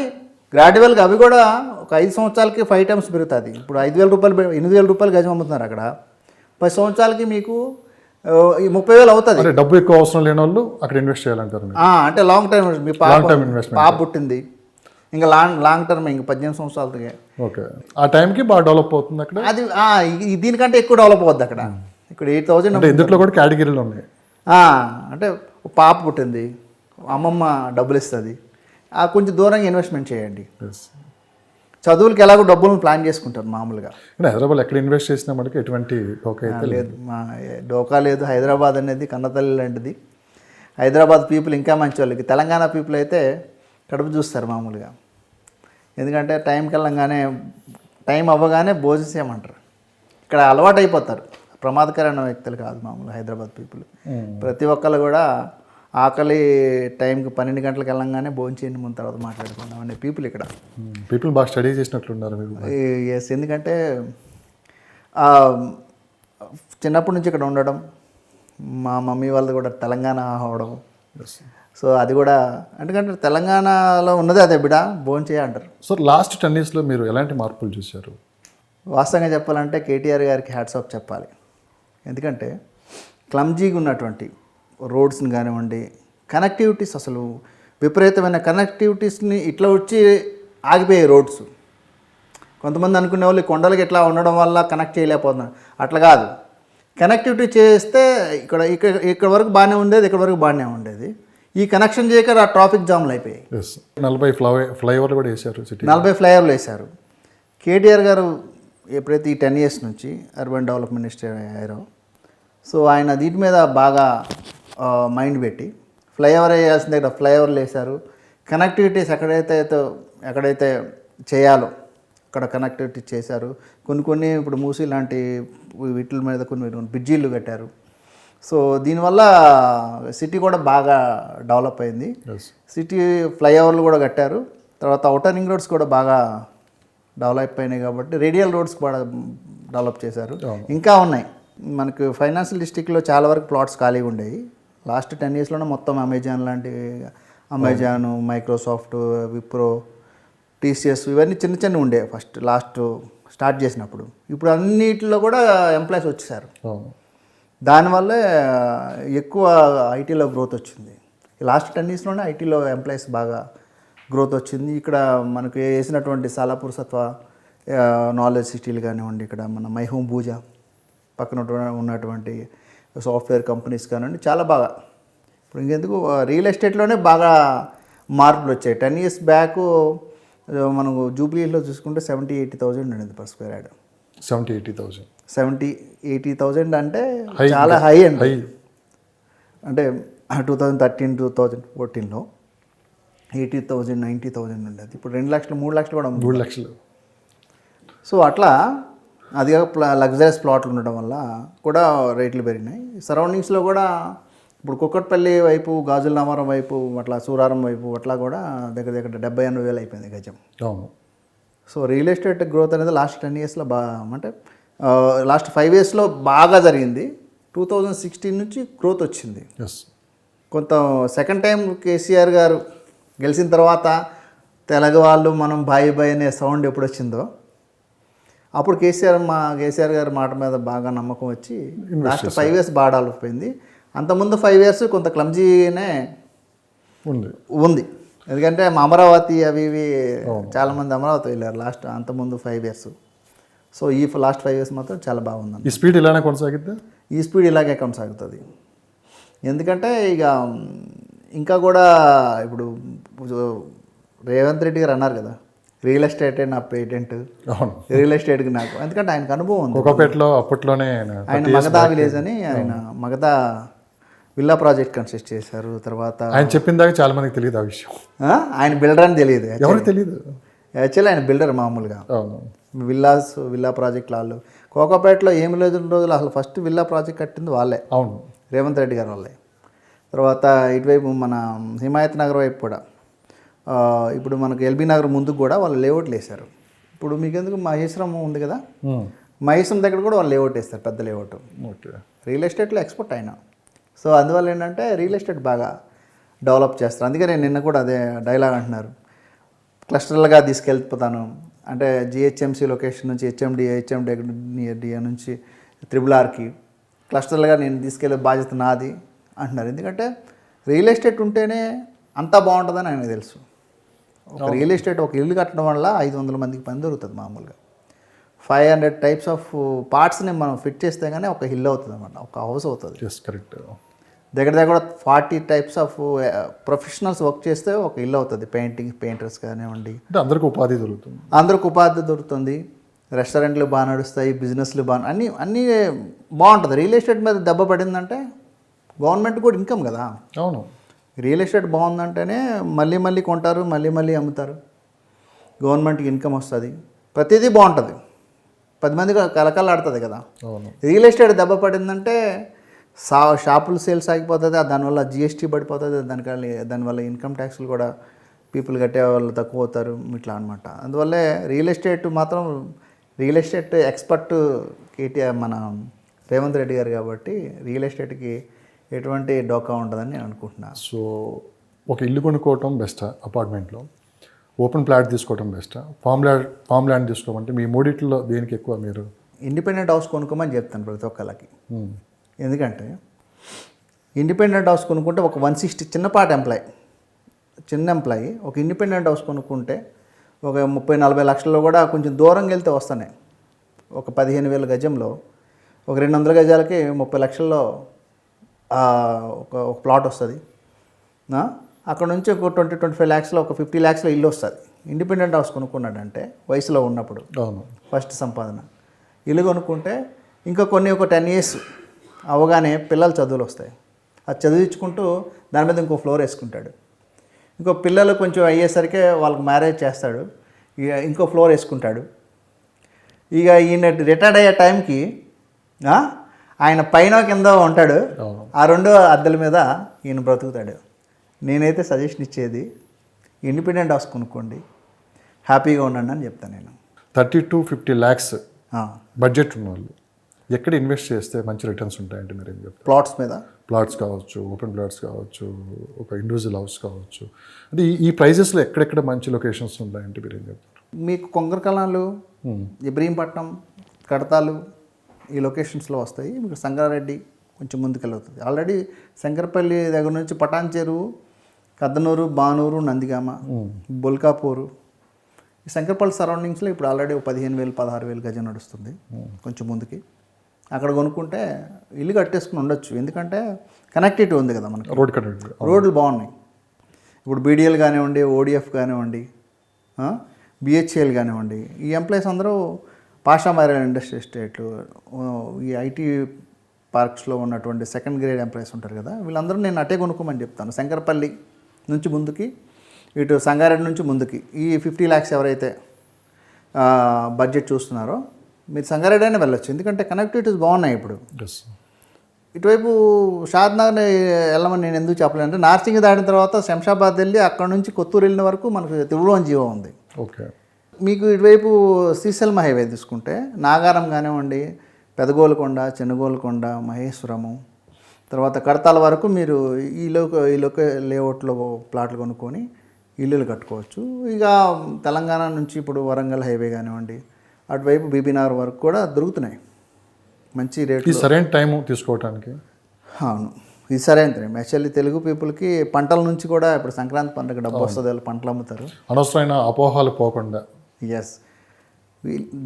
గ్రాడ్యువల్గా అవి కూడా ఒక 5 సంవత్సరాలకి 5 times పెరుగుతుంది. ఇప్పుడు 5,000 రూపాయలు 8,000 రూపాయలు గజం అమ్ముతున్నారు అక్కడ. 10 సంవత్సరాలకి మీకు 30,000 అవుతుంది. డబ్బు ఎక్కువ అవసరం లేని వాళ్ళు అక్కడ ఇన్వెస్ట్ చేయాలంటారు. అంటే లాంగ్ టైం. మీ పాప పుట్టింది ఇంకా లాంగ్ టర్మ్, ఇంకా 18 సంవత్సరాలకి. ఓకే, ఆ టైంకి బాగా డెవలప్ అవుతుంది అక్కడ. అది దీనికంటే ఎక్కువ డెవలప్ అవుద్ది అక్కడ. ఇక్కడ 8,000 ఇందులో కూడా కేటగిరీలు ఉన్నాయి. అంటే పాప పుట్టింది, అమ్మమ్మ డబ్బులు ఇస్తుంది, కొంచెం దూరంగా ఇన్వెస్ట్మెంట్ చేయండి. చదువులకి ఎలాగో డబ్బులను ప్లాన్ చేసుకుంటారు మామూలుగా. హైదరాబాద్ ఎక్కడ ఇన్వెస్ట్ చేసినా మనకి ఎటువంటి డోకా లేదు, డోకా లేదు. హైదరాబాద్ అనేది కన్నతల్లి లాంటిది. హైదరాబాద్ పీపుల్ ఇంకా మంచి వాళ్ళకి. తెలంగాణ పీపుల్ అయితే కడుపు చూస్తారు మామూలుగా. ఎందుకంటే టైంకి వెళ్ళంగానే టైం అవ్వగానే భోజనం చేయమంటారు. ఇక్కడ అలవాటు అయిపోతారు. ప్రమాదకరమైన వ్యక్తులు కాదు మామూలు హైదరాబాద్ పీపుల్. ప్రతి ఒక్కళ్ళు కూడా ఆకలి టైంకి 12 గంటలకు వెళ్ళంగానే భోజనం చేయండి, ముందు తర్వాత మాట్లాడుకుందాం అనే పీపుల్ ఇక్కడ. పీపుల్ బాగా స్టడీ చేసినట్లున్నారు. ఎస్, ఎందుకంటే చిన్నప్పటి నుంచి ఇక్కడ ఉండడం, మా మమ్మీ వాళ్ళది కూడా తెలంగాణ అవడం. సో అది కూడా ఎందుకంటే తెలంగాణలో ఉన్నదే అదే బిడ భోజనం చేయంటారు. సో లాస్ట్ 10 yearsలో మీరు ఎలాంటి మార్పులు చూశారు? వాస్తవంగా చెప్పాలంటే కేటీఆర్ గారికి హ్యాట్స్ ఆఫ్ చెప్పాలి. ఎందుకంటే క్లమ్జీగా ఉన్నటువంటి రోడ్స్ని కానివ్వండి, కనెక్టివిటీస్ అసలు విపరీతమైన కనెక్టివిటీస్ని ఇట్లా వచ్చి ఆగిపోయాయి రోడ్స్. కొంతమంది అనుకునే వాళ్ళు కొండలకి ఇట్లా ఉండడం వల్ల కనెక్ట్ చేయలేకపోతున్నారు. అట్లా కాదు, కనెక్టివిటీ చేస్తే ఇక్కడ వరకు బాగానే ఉండేది, ఇక్కడ వరకు బాగానే ఉండేది. ఈ కనెక్షన్ చేయక ట్రాఫిక్ జామ్లు అయిపోయాయి. 40 ఫ్లైఓవర్లు కూడా వేశారు. 40 ఫ్లైఓవర్లు వేశారు. కేటీఆర్ గారు ఎప్పుడైతే ఈ 10 years నుంచి అర్బన్ డెవలప్మెంట్ మినిస్టర్ అయ్యారో, సో ఆయన దీని మీద బాగా మైండ్ పెట్టి ఫ్లైఓవర్ వేయాల్సిన దగ్గర ఫ్లైఓవర్లు వేశారు. కనెక్టివిటీస్ ఎక్కడైతే చేయాలో అక్కడ కనెక్టివిటీ చేశారు. కొన్ని ఇప్పుడు మూసీ లాంటి వీటి మీద కొన్ని బ్రిడ్జీలు కట్టారు. సో దీనివల్ల సిటీ కూడా బాగా డెవలప్ అయింది. సిటీ ఫ్లైఓవర్లు కూడా కట్టారు. తర్వాత అవుటర్ రింగ్ రోడ్స్ కూడా బాగా డెవలప్ అయినాయి కాబట్టి రేడియల్ రోడ్స్ కూడా డెవలప్ చేశారు. ఇంకా ఉన్నాయి. మనకు ఫైనాన్షియల్ డిస్ట్రిక్ట్లో చాలా వరకు ప్లాట్స్ ఖాళీగా ఉండేవి. లాస్ట్ 10 yearsలోనే మొత్తం అమెజాన్, మైక్రోసాఫ్ట్, విప్రో, టీసీఎస్ ఇవన్నీ చిన్న ఉండే లాస్ట్ స్టార్ట్ చేసినప్పుడు. ఇప్పుడు అన్నిటిలో కూడా ఎంప్లాయీస్ వచ్చేసారు. దానివల్లే ఎక్కువ ఐటీలో గ్రోత్ వచ్చింది. లాస్ట్ 10 yearsలోనే ఐటీలో ఎంప్లాయీస్ బాగా గ్రోత్ వచ్చింది. ఇక్కడ మనకు వేసినటువంటి సాలాపూర్ సత్వ నాలెడ్జ్ సిటీలు కానివ్వండి, ఇక్కడ మన మై హోమ్ పూజ పక్కన ఉన్నటువంటి సాఫ్ట్వేర్ కంపెనీస్ కానివ్వండి, చాలా బాగా ఇప్పుడు ఇంకెందుకు రియల్ ఎస్టేట్లోనే బాగా మార్పులు వచ్చాయి. 10 years బ్యాక్ మనం జూబ్లీలో చూసుకుంటే 70,000-80,000 ఉండేది పర్ స్క్వేర్ యార్డ్. 70,000-80,000 70,000-80,000 అంటే చాలా హై అండి. అంటే 2013-2014లో 80,000-90,000 ఉండేది. ఇప్పుడు 2 లక్షలు 3 లక్షలు కూడా ఉంది. 3 లక్షలు. సో అట్లా అది లగ్జరీస్ ప్లాట్లు ఉండడం వల్ల కూడా రేట్లు పెరిగినాయి. సరౌండింగ్స్లో కూడా ఇప్పుడు కుక్కట్పల్లి వైపు, గాజుల నామారం వైపు, అట్లా సూరారం వైపు అట్లా కూడా దగ్గర 70,000-80,000 అయిపోయింది గజం. అవును. సో రియల్ ఎస్టేట్ గ్రోత్ అనేది లాస్ట్ 10 yearsలో అంటే లాస్ట్ 5 yearsలో బాగా జరిగింది. 2016 నుంచి గ్రోత్ వచ్చింది. కొంత సెకండ్ టైం కేసీఆర్ గారు గెలిచిన తర్వాత తెలుగు వాళ్ళు మనం బాయ్ బాయ్ అనే సౌండ్ ఎప్పుడు వచ్చిందో అప్పుడు కేసీఆర్ గారి మాట మీద బాగా నమ్మకం వచ్చి లాస్ట్ 5 years బాగా డెవలప్ అయింది. అంతకుముందు 5 years కొంత క్లమ్జీనే ఉంది. ఎందుకంటే మా అమరావతి అవి ఇవి చాలామంది అమరావతి వెళ్ళారు లాస్ట్ అంతకుముందు 5 years. సో ఈ లాస్ట్ 5 years మాత్రం చాలా బాగుంది. ఈ స్పీడ్ ఇలానే కొనసాగిద్దా? ఈ స్పీడ్ ఇలాగే కొనసాగుతుంది. ఎందుకంటే ఇక ఇంకా కూడా ఇప్పుడు రేవంత్ రెడ్డి గారు అన్నారు కదా, రియల్ ఎస్టేటే నా పేటెంట్, రియల్ ఎస్టేట్కి నాకు, ఎందుకంటే ఆయనకు అనుభవం ఉంది. ఒకపేటలో అప్పట్లోనే ఆయన మగధా విలేజ్ అని ఆయన మగధా విల్లా ప్రాజెక్ట్ కన్స్ట్రక్ట్ చేశారు. తర్వాత ఆయన చెప్పిన దాకా చాలా మందికి తెలియదు ఆ విషయం. ఆయన బిల్డర్ అని తెలియదు, ఎవరికి తెలియదు. యాక్చువల్లీ ఆయన బిల్డర్ మామూలుగా విల్లా ప్రాజెక్ట్ వాళ్ళు కోకాపేటలో ఏమి లేదు రోజులు అసలు ఫస్ట్ విల్లా ప్రాజెక్ట్ కట్టింది వాళ్ళే. అవును, రేవంత్ రెడ్డి గారు వాళ్ళే. తర్వాత ఇటువైపు మన హిమాయత్ నగర్ వైపు కూడా ఇప్పుడు మనకు ఎల్బీ నగర్ ముందుకు కూడా వాళ్ళు లేఅవుట్లు వేశారు. ఇప్పుడు మీకెందుకు మహేశ్వరం ఉంది కదా, మహేశ్వరం దగ్గర కూడా వాళ్ళు లేఅవుట్ వేస్తారు, పెద్ద లేఅవుట్. రియల్ ఎస్టేట్లో ఎక్స్పర్ట్ అయినా. సో అందువల్ల ఏంటంటే రియల్ ఎస్టేట్ బాగా డెవలప్ చేస్తారు. అందుకే నేను నిన్న కూడా అదే డైలాగ్ అంటున్నారు, క్లస్టర్లుగా తీసుకెళ్ళిపోతాను అంటే జిహెచ్ఎంసీ లొకేషన్ నుంచి హెచ్ఎండిఏ నుంచి RRRకి క్లస్టర్లుగా నేను తీసుకెళ్ళే బాధ్యత నాది అంటున్నారు. ఎందుకంటే రియల్ ఎస్టేట్ ఉంటేనే అంతా బాగుంటుందని ఆయనకు తెలుసు. ఒక రియల్ ఎస్టేట్ ఒక ఇల్లు కట్టడం వల్ల 500 మందికి పని దొరుకుతుంది. మామూలుగా 500 types ఆఫ్ పార్ట్స్ని మనం ఫిట్ చేస్తే కానీ ఒక ఇల్లు అవుతుంది అన్నమాట, ఒక హౌస్ అవుతుంది. కరెక్ట్. దగ్గర 40 types ఆఫ్ ప్రొఫెషనల్స్ వర్క్ చేస్తే ఒక ఇల్లు అవుతుంది. పెయింటర్స్ కానివ్వండి, అందరికీ ఉపాధి దొరుకుతుంది. రెస్టారెంట్లు బాగా నడుస్తాయి, బిజినెస్లు బాగా అన్నీ బాగుంటుంది. రియల్ ఎస్టేట్ మీద దెబ్బ పడిందంటే గవర్నమెంట్ కూడా ఇన్కమ్ కదా. అవును, రియల్ ఎస్టేట్ బాగుందంటేనే మళ్ళీ కొంటారు, మళ్ళీ అమ్ముతారు, గవర్నమెంట్కి ఇన్కమ్ వస్తుంది, ప్రతిదీ బాగుంటుంది, 10 మందికి కలకలాడుతుంది కదా. రియల్ ఎస్టేట్ దెబ్బ పడిందంటే షాపులు సేల్స్ ఆగిపోతుంది, దానివల్ల GST పడిపోతుంది, దానివల్ల ఇన్కమ్ ట్యాక్స్లు కూడా పీపుల్ కట్టే వాళ్ళు తక్కువ అవుతారు, ఇట్లా అనమాట. అందువల్లే రియల్ ఎస్టేట్ ఎక్స్పర్ట్ మన రేవంత్ రెడ్డి గారు కాబట్టి రియల్ ఎస్టేట్కి ఎటువంటి డోకా ఉంటుందని నేను అనుకుంటున్నాను. సో ఒక ఇల్లు కొనుక్కోవటం బెస్టా, అపార్ట్మెంట్లో ఓపెన్ ప్లాట్ తీసుకోవటం బెస్టా, ఫామ్ ల్యాండ్ తీసుకోమంటే మీ మూడిట్లో దేనికి ఎక్కువ మీరు? ఇండిపెండెంట్ హౌస్ కొనుక్కోమని చెప్తాను ప్రతి ఒక్కళ్ళకి. ఎందుకంటే ఇండిపెండెంట్ హౌస్ కొనుక్కుంటే ఒక 160 చిన్న ఎంప్లాయీ ఒక ఇండిపెండెంట్ హౌస్ కొనుక్కుంటే ఒక 30-40 లక్షల్లో కూడా కొంచెం దూరంగా వెళ్తే వస్తున్నాయి. ఒక 15,000 గజంలో ఒక 200 గజాలకి 30 లక్షల్లో ఒక ప్లాట్ వస్తుంది. అక్కడ నుంచి ఒక 20-25 lakhsలో ఒక 50 lakhsలో ఇల్లు వస్తుంది. ఇండిపెండెంట్ హౌస్ కొనుక్కున్నాడంటే వయసులో ఉన్నప్పుడు ఫస్ట్ సంపాదన. ఇల్లు కొనుక్కుంటే ఇంకా ఒక 10 years అవగానే పిల్లలు చదువులు వస్తాయి, అది చదివించుకుంటూ దాని మీద ఇంకో ఫ్లోర్ వేసుకుంటాడు. ఇంకో పిల్లలు కొంచెం అయ్యేసరికి వాళ్ళకి మ్యారేజ్ చేస్తాడు, ఇక ఇంకో ఫ్లోర్ వేసుకుంటాడు. ఇక ఈయన రిటైర్డ్ అయ్యే టైంకి ఆయన పైన కింద ఉంటాడు, ఆ 2 అద్దెల మీద ఈయన బ్రతుకుతాడు. నేనైతే సజెషన్ ఇచ్చేది ఇండిపెండెంట్ హౌస్ కొనుక్కోండి, హ్యాపీగా ఉండండి అని చెప్తాను నేను. 30-50 lakhs బడ్జెట్ ఉన్న వాళ్ళు ఎక్కడ ఇన్వెస్ట్ చేస్తే మంచి రిటర్న్స్ ఉంటాయంటే మీరు ఏం చెప్తారు? ప్లాట్స్ కావచ్చు, ఓపెన్ ప్లాట్స్ కావచ్చు, ఒక ఇండివిజువల్ హౌస్ కావచ్చు, అంటే ఈ ప్రైజెస్లో ఎక్కడెక్కడ మంచి లొకేషన్స్ ఉంటాయంటే మీరు ఏం చెప్తారు? మీకు కొంగరకలాలు, ఇబ్రహీంపట్నం, కడతాలు ఈ లొకేషన్స్లో వస్తాయి. మీకు సంగారెడ్డి కొంచెం ముందుకెళ్ళవుతుంది. ఆల్రెడీ శంకరపల్లి దగ్గర నుంచి పటాన్ చెరువు, కద్దనూరు, బానూరు, నందిగామ, బొల్కాపూరు ఈ శంకర్పల్లి సరౌండింగ్స్లో ఇప్పుడు ఆల్రెడీ 15,000 16,000 గజం నడుస్తుంది కొంచెం ముందుకి. అక్కడ కొనుక్కుంటే ఇల్లు కట్టేసుకుని ఉండొచ్చు, ఎందుకంటే కనెక్టివిటీ ఉంది కదా మనకి, రోడ్ కనెక్టివిటీ, రోడ్లు బాగున్నాయి. ఇప్పుడు బీడీఎల్ కానివ్వండి, ఓడిఎఫ్ కానివ్వండి, బిహెచ్ఎల్ కానివ్వండి, ఈ ఎంప్లాయీస్ అందరూ పాషా మైరాన్ ఇండస్ట్రీ ఎస్టేట్లు, ఈ ఐటీ పార్క్స్లో ఉన్నటువంటి సెకండ్ గ్రేడ్ ఎంప్లాయీస్ ఉంటారు కదా, వీళ్ళందరూ నేను అటే కొనుక్కోమని చెప్తాను. శంకరపల్లి నుంచి ముందుకి, ఇటు సంగారెడ్డి నుంచి ముందుకి, ఈ 50 lakhs ఎవరైతే బడ్జెట్ చూస్తున్నారో మీరు సంగారెడ్డి అయినా వెళ్ళొచ్చు, ఎందుకంటే కనెక్టివిటీస్ బాగున్నాయి ఇప్పుడు. ఇటువైపు షాద్నగర్ వెళ్ళమని నేను ఎందుకు చెప్పలేనంటే, నార్సింగ్ దాటిన తర్వాత శంషాబాద్ వెళ్ళి అక్కడ నుంచి కొత్తూరు వెళ్ళిన వరకు మనకు త్రిభువన్ జీవో ఉంది. ఓకే. మీకు ఇటువైపు శ్రీశైలం హైవే తీసుకుంటే నాగారం కానివ్వండి, పెదగోలుకొండ, చెన్నగోలుకొండ, మహేశ్వరము, తర్వాత కడతాల వరకు మీరు ఈ లేఅవుట్లో ప్లాట్లు కొనుక్కొని ఇల్లులు కట్టుకోవచ్చు. ఇక తెలంగాణ నుంచి ఇప్పుడు వరంగల్ హైవే కానివ్వండి, అటువైపు బీబీనగర్ వరకు కూడా దొరుకుతున్నాయి మంచి రేట్లు. సరైన టైం తీసుకోవడానికి. అవును, ఇది సరైన టైం. యాక్చువల్లీ తెలుగు పీపుల్కి పంటల నుంచి కూడా ఇప్పుడు సంక్రాంతి పండుగ డబ్బు వస్తుంది, వాళ్ళు పంటలు అమ్ముతారు. అనవసరమైన అపోహాలు పోకుండా. ఎస్,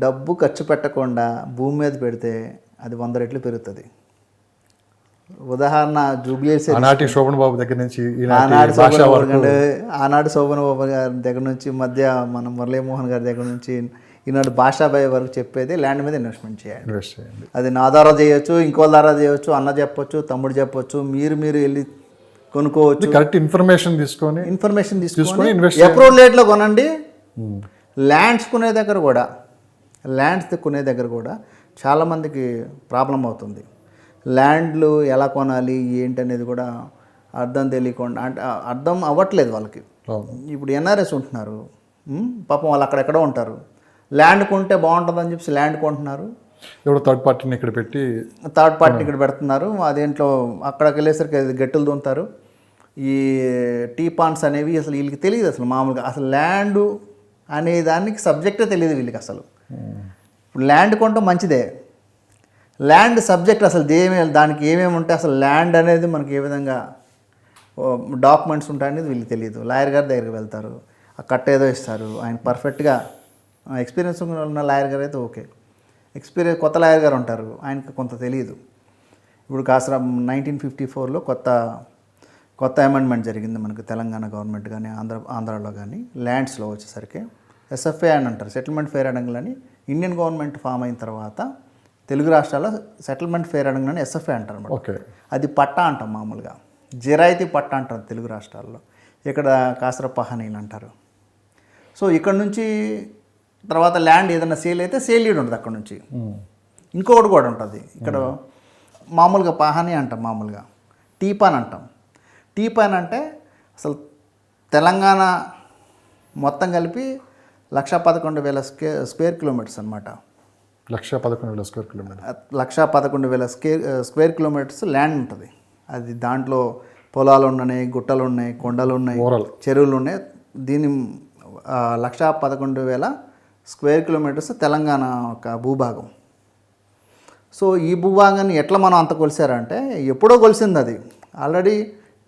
డబ్బు ఖర్చు పెట్టకుండా భూమి మీద పెడితే అది 100 రెట్లు పెరుగుతుంది. ఉదాహరణ జూబ్లీహిల్స్, ఆనాటి శోభన్ బాబు దగ్గర నుంచి ఆనాడు శోభన్ బాబు గారి దగ్గర నుంచి మధ్య మన మురళీమోహన్ గారి దగ్గర నుంచి ఈనాడు భాషాబాయి వరకు చెప్పేది ల్యాండ్ మీద ఇన్వెస్ట్మెంట్ చేయాలి. అది నా ద్వారా చేయొచ్చు, ఇంకో ద్వారా చేయొచ్చు, అన్న చెప్పొచ్చు, తమ్ముడు చెప్పొచ్చు, మీరు వెళ్ళి కొనుక్కోవచ్చు. కరెక్ట్ ఇన్ఫర్మేషన్ తీసుకొని అప్రూవల్ రేట్లో కొనండి. ల్యాండ్స్ కొనే దగ్గర కూడా చాలామందికి ప్రాబ్లం అవుతుంది. ల్యాండ్లు ఎలా కొనాలి ఏంటి అనేది కూడా అర్థం తెలియకుండా, అంటే అర్థం అవ్వట్లేదు వాళ్ళకి. ఇప్పుడు ఎన్ఆర్ఎస్ ఉంటున్నారు, పాపం వాళ్ళు అక్కడెక్కడో ఉంటారు, ల్యాండ్ కొంటే బాగుంటుందని చెప్పి ల్యాండ్ కొంటున్నారు, థర్డ్ పార్టీని ఇక్కడ పెడుతున్నారు. అదేంట్లో అక్కడికి వెళ్ళేసరికి గట్టులు దొంతారు. ఈ టీ పాండ్స్ అనేవి అసలు వీళ్ళకి తెలియదు, అసలు మామూలుగా అసలు ల్యాండ్ అనే దానికి సబ్జెక్టే తెలియదు వీళ్ళకి అసలు. ఇప్పుడు ల్యాండ్ కొనడం మంచిదే, ల్యాండ్ సబ్జెక్ట్ అసలు దానికి ఏమేమి ఉంటాయి, అసలు ల్యాండ్ అనేది మనకి ఏ విధంగా డాక్యుమెంట్స్ ఉంటాయనేది వీళ్ళకి తెలియదు. లాయర్ గారి దగ్గరికి వెళ్తారు, ఆ కట్ట ఏదో ఇస్తారు, ఆయన పర్ఫెక్ట్గా ఎక్స్పీరియన్స్ ఉన్న లాయర్ గారు అయితే ఓకే, కొత్త లాయర్ గారు ఉంటారు, ఆయనకి కొంత తెలియదు. ఇప్పుడు కాస్త 1954లో కొత్త అమెండ్మెంట్ జరిగింది మనకు తెలంగాణ గవర్నమెంట్ కానీ ఆంధ్రాలో కానీ. ల్యాండ్స్లో వచ్చేసరికి ఎస్ఎఫ్ఏ అని అంటారు, సెటిల్మెంట్ ఫేర్ అడంగులు అని. ఇండియన్ గవర్నమెంట్ ఫామ్ అయిన తర్వాత తెలుగు రాష్ట్రాల్లో సెటిల్మెంట్ ఫేర్ అడంగులని ఎస్ఎఫ్ఏ అంటారు అన్నమాట. అది పట్టా అంటాం, మామూలుగా జిరాయితీ పట్టా అంటారు తెలుగు రాష్ట్రాల్లో. ఇక్కడ కాసర పహనీలు అంటారు. సో ఇక్కడ నుంచి తర్వాత ల్యాండ్ ఏదైనా సేల్ అయితే సేల్ డీడ్ ఉంటుంది అక్కడ నుంచి. ఇంకొకటి కూడా ఉంటుంది ఇక్కడ, మామూలుగా పహానీ అంటాం, మామూలుగా టీపాన్ అంటాం. టీపాన్ అంటే అసలు తెలంగాణ మొత్తం కలిపి 111,000 స్క్వేర్ కిలోమీటర్స్ అనమాట. 111,000 square kilometer, 111,000 square kilometers land ఉంటుంది. అది దాంట్లో పొలాలు ఉన్నాయి, గుట్టలు ఉన్నాయి, కొండలు ఉన్నాయి, చెరువులు ఉన్నాయి. దీని 111,000 స్క్వేర్ కిలోమీటర్స్ తెలంగాణ ఒక భూభాగం. సో ఈ భూభాగాన్ని ఎట్లా మనం అంత కొలిసారంటే, ఎప్పుడో కొలిసింది అది. ఆల్రెడీ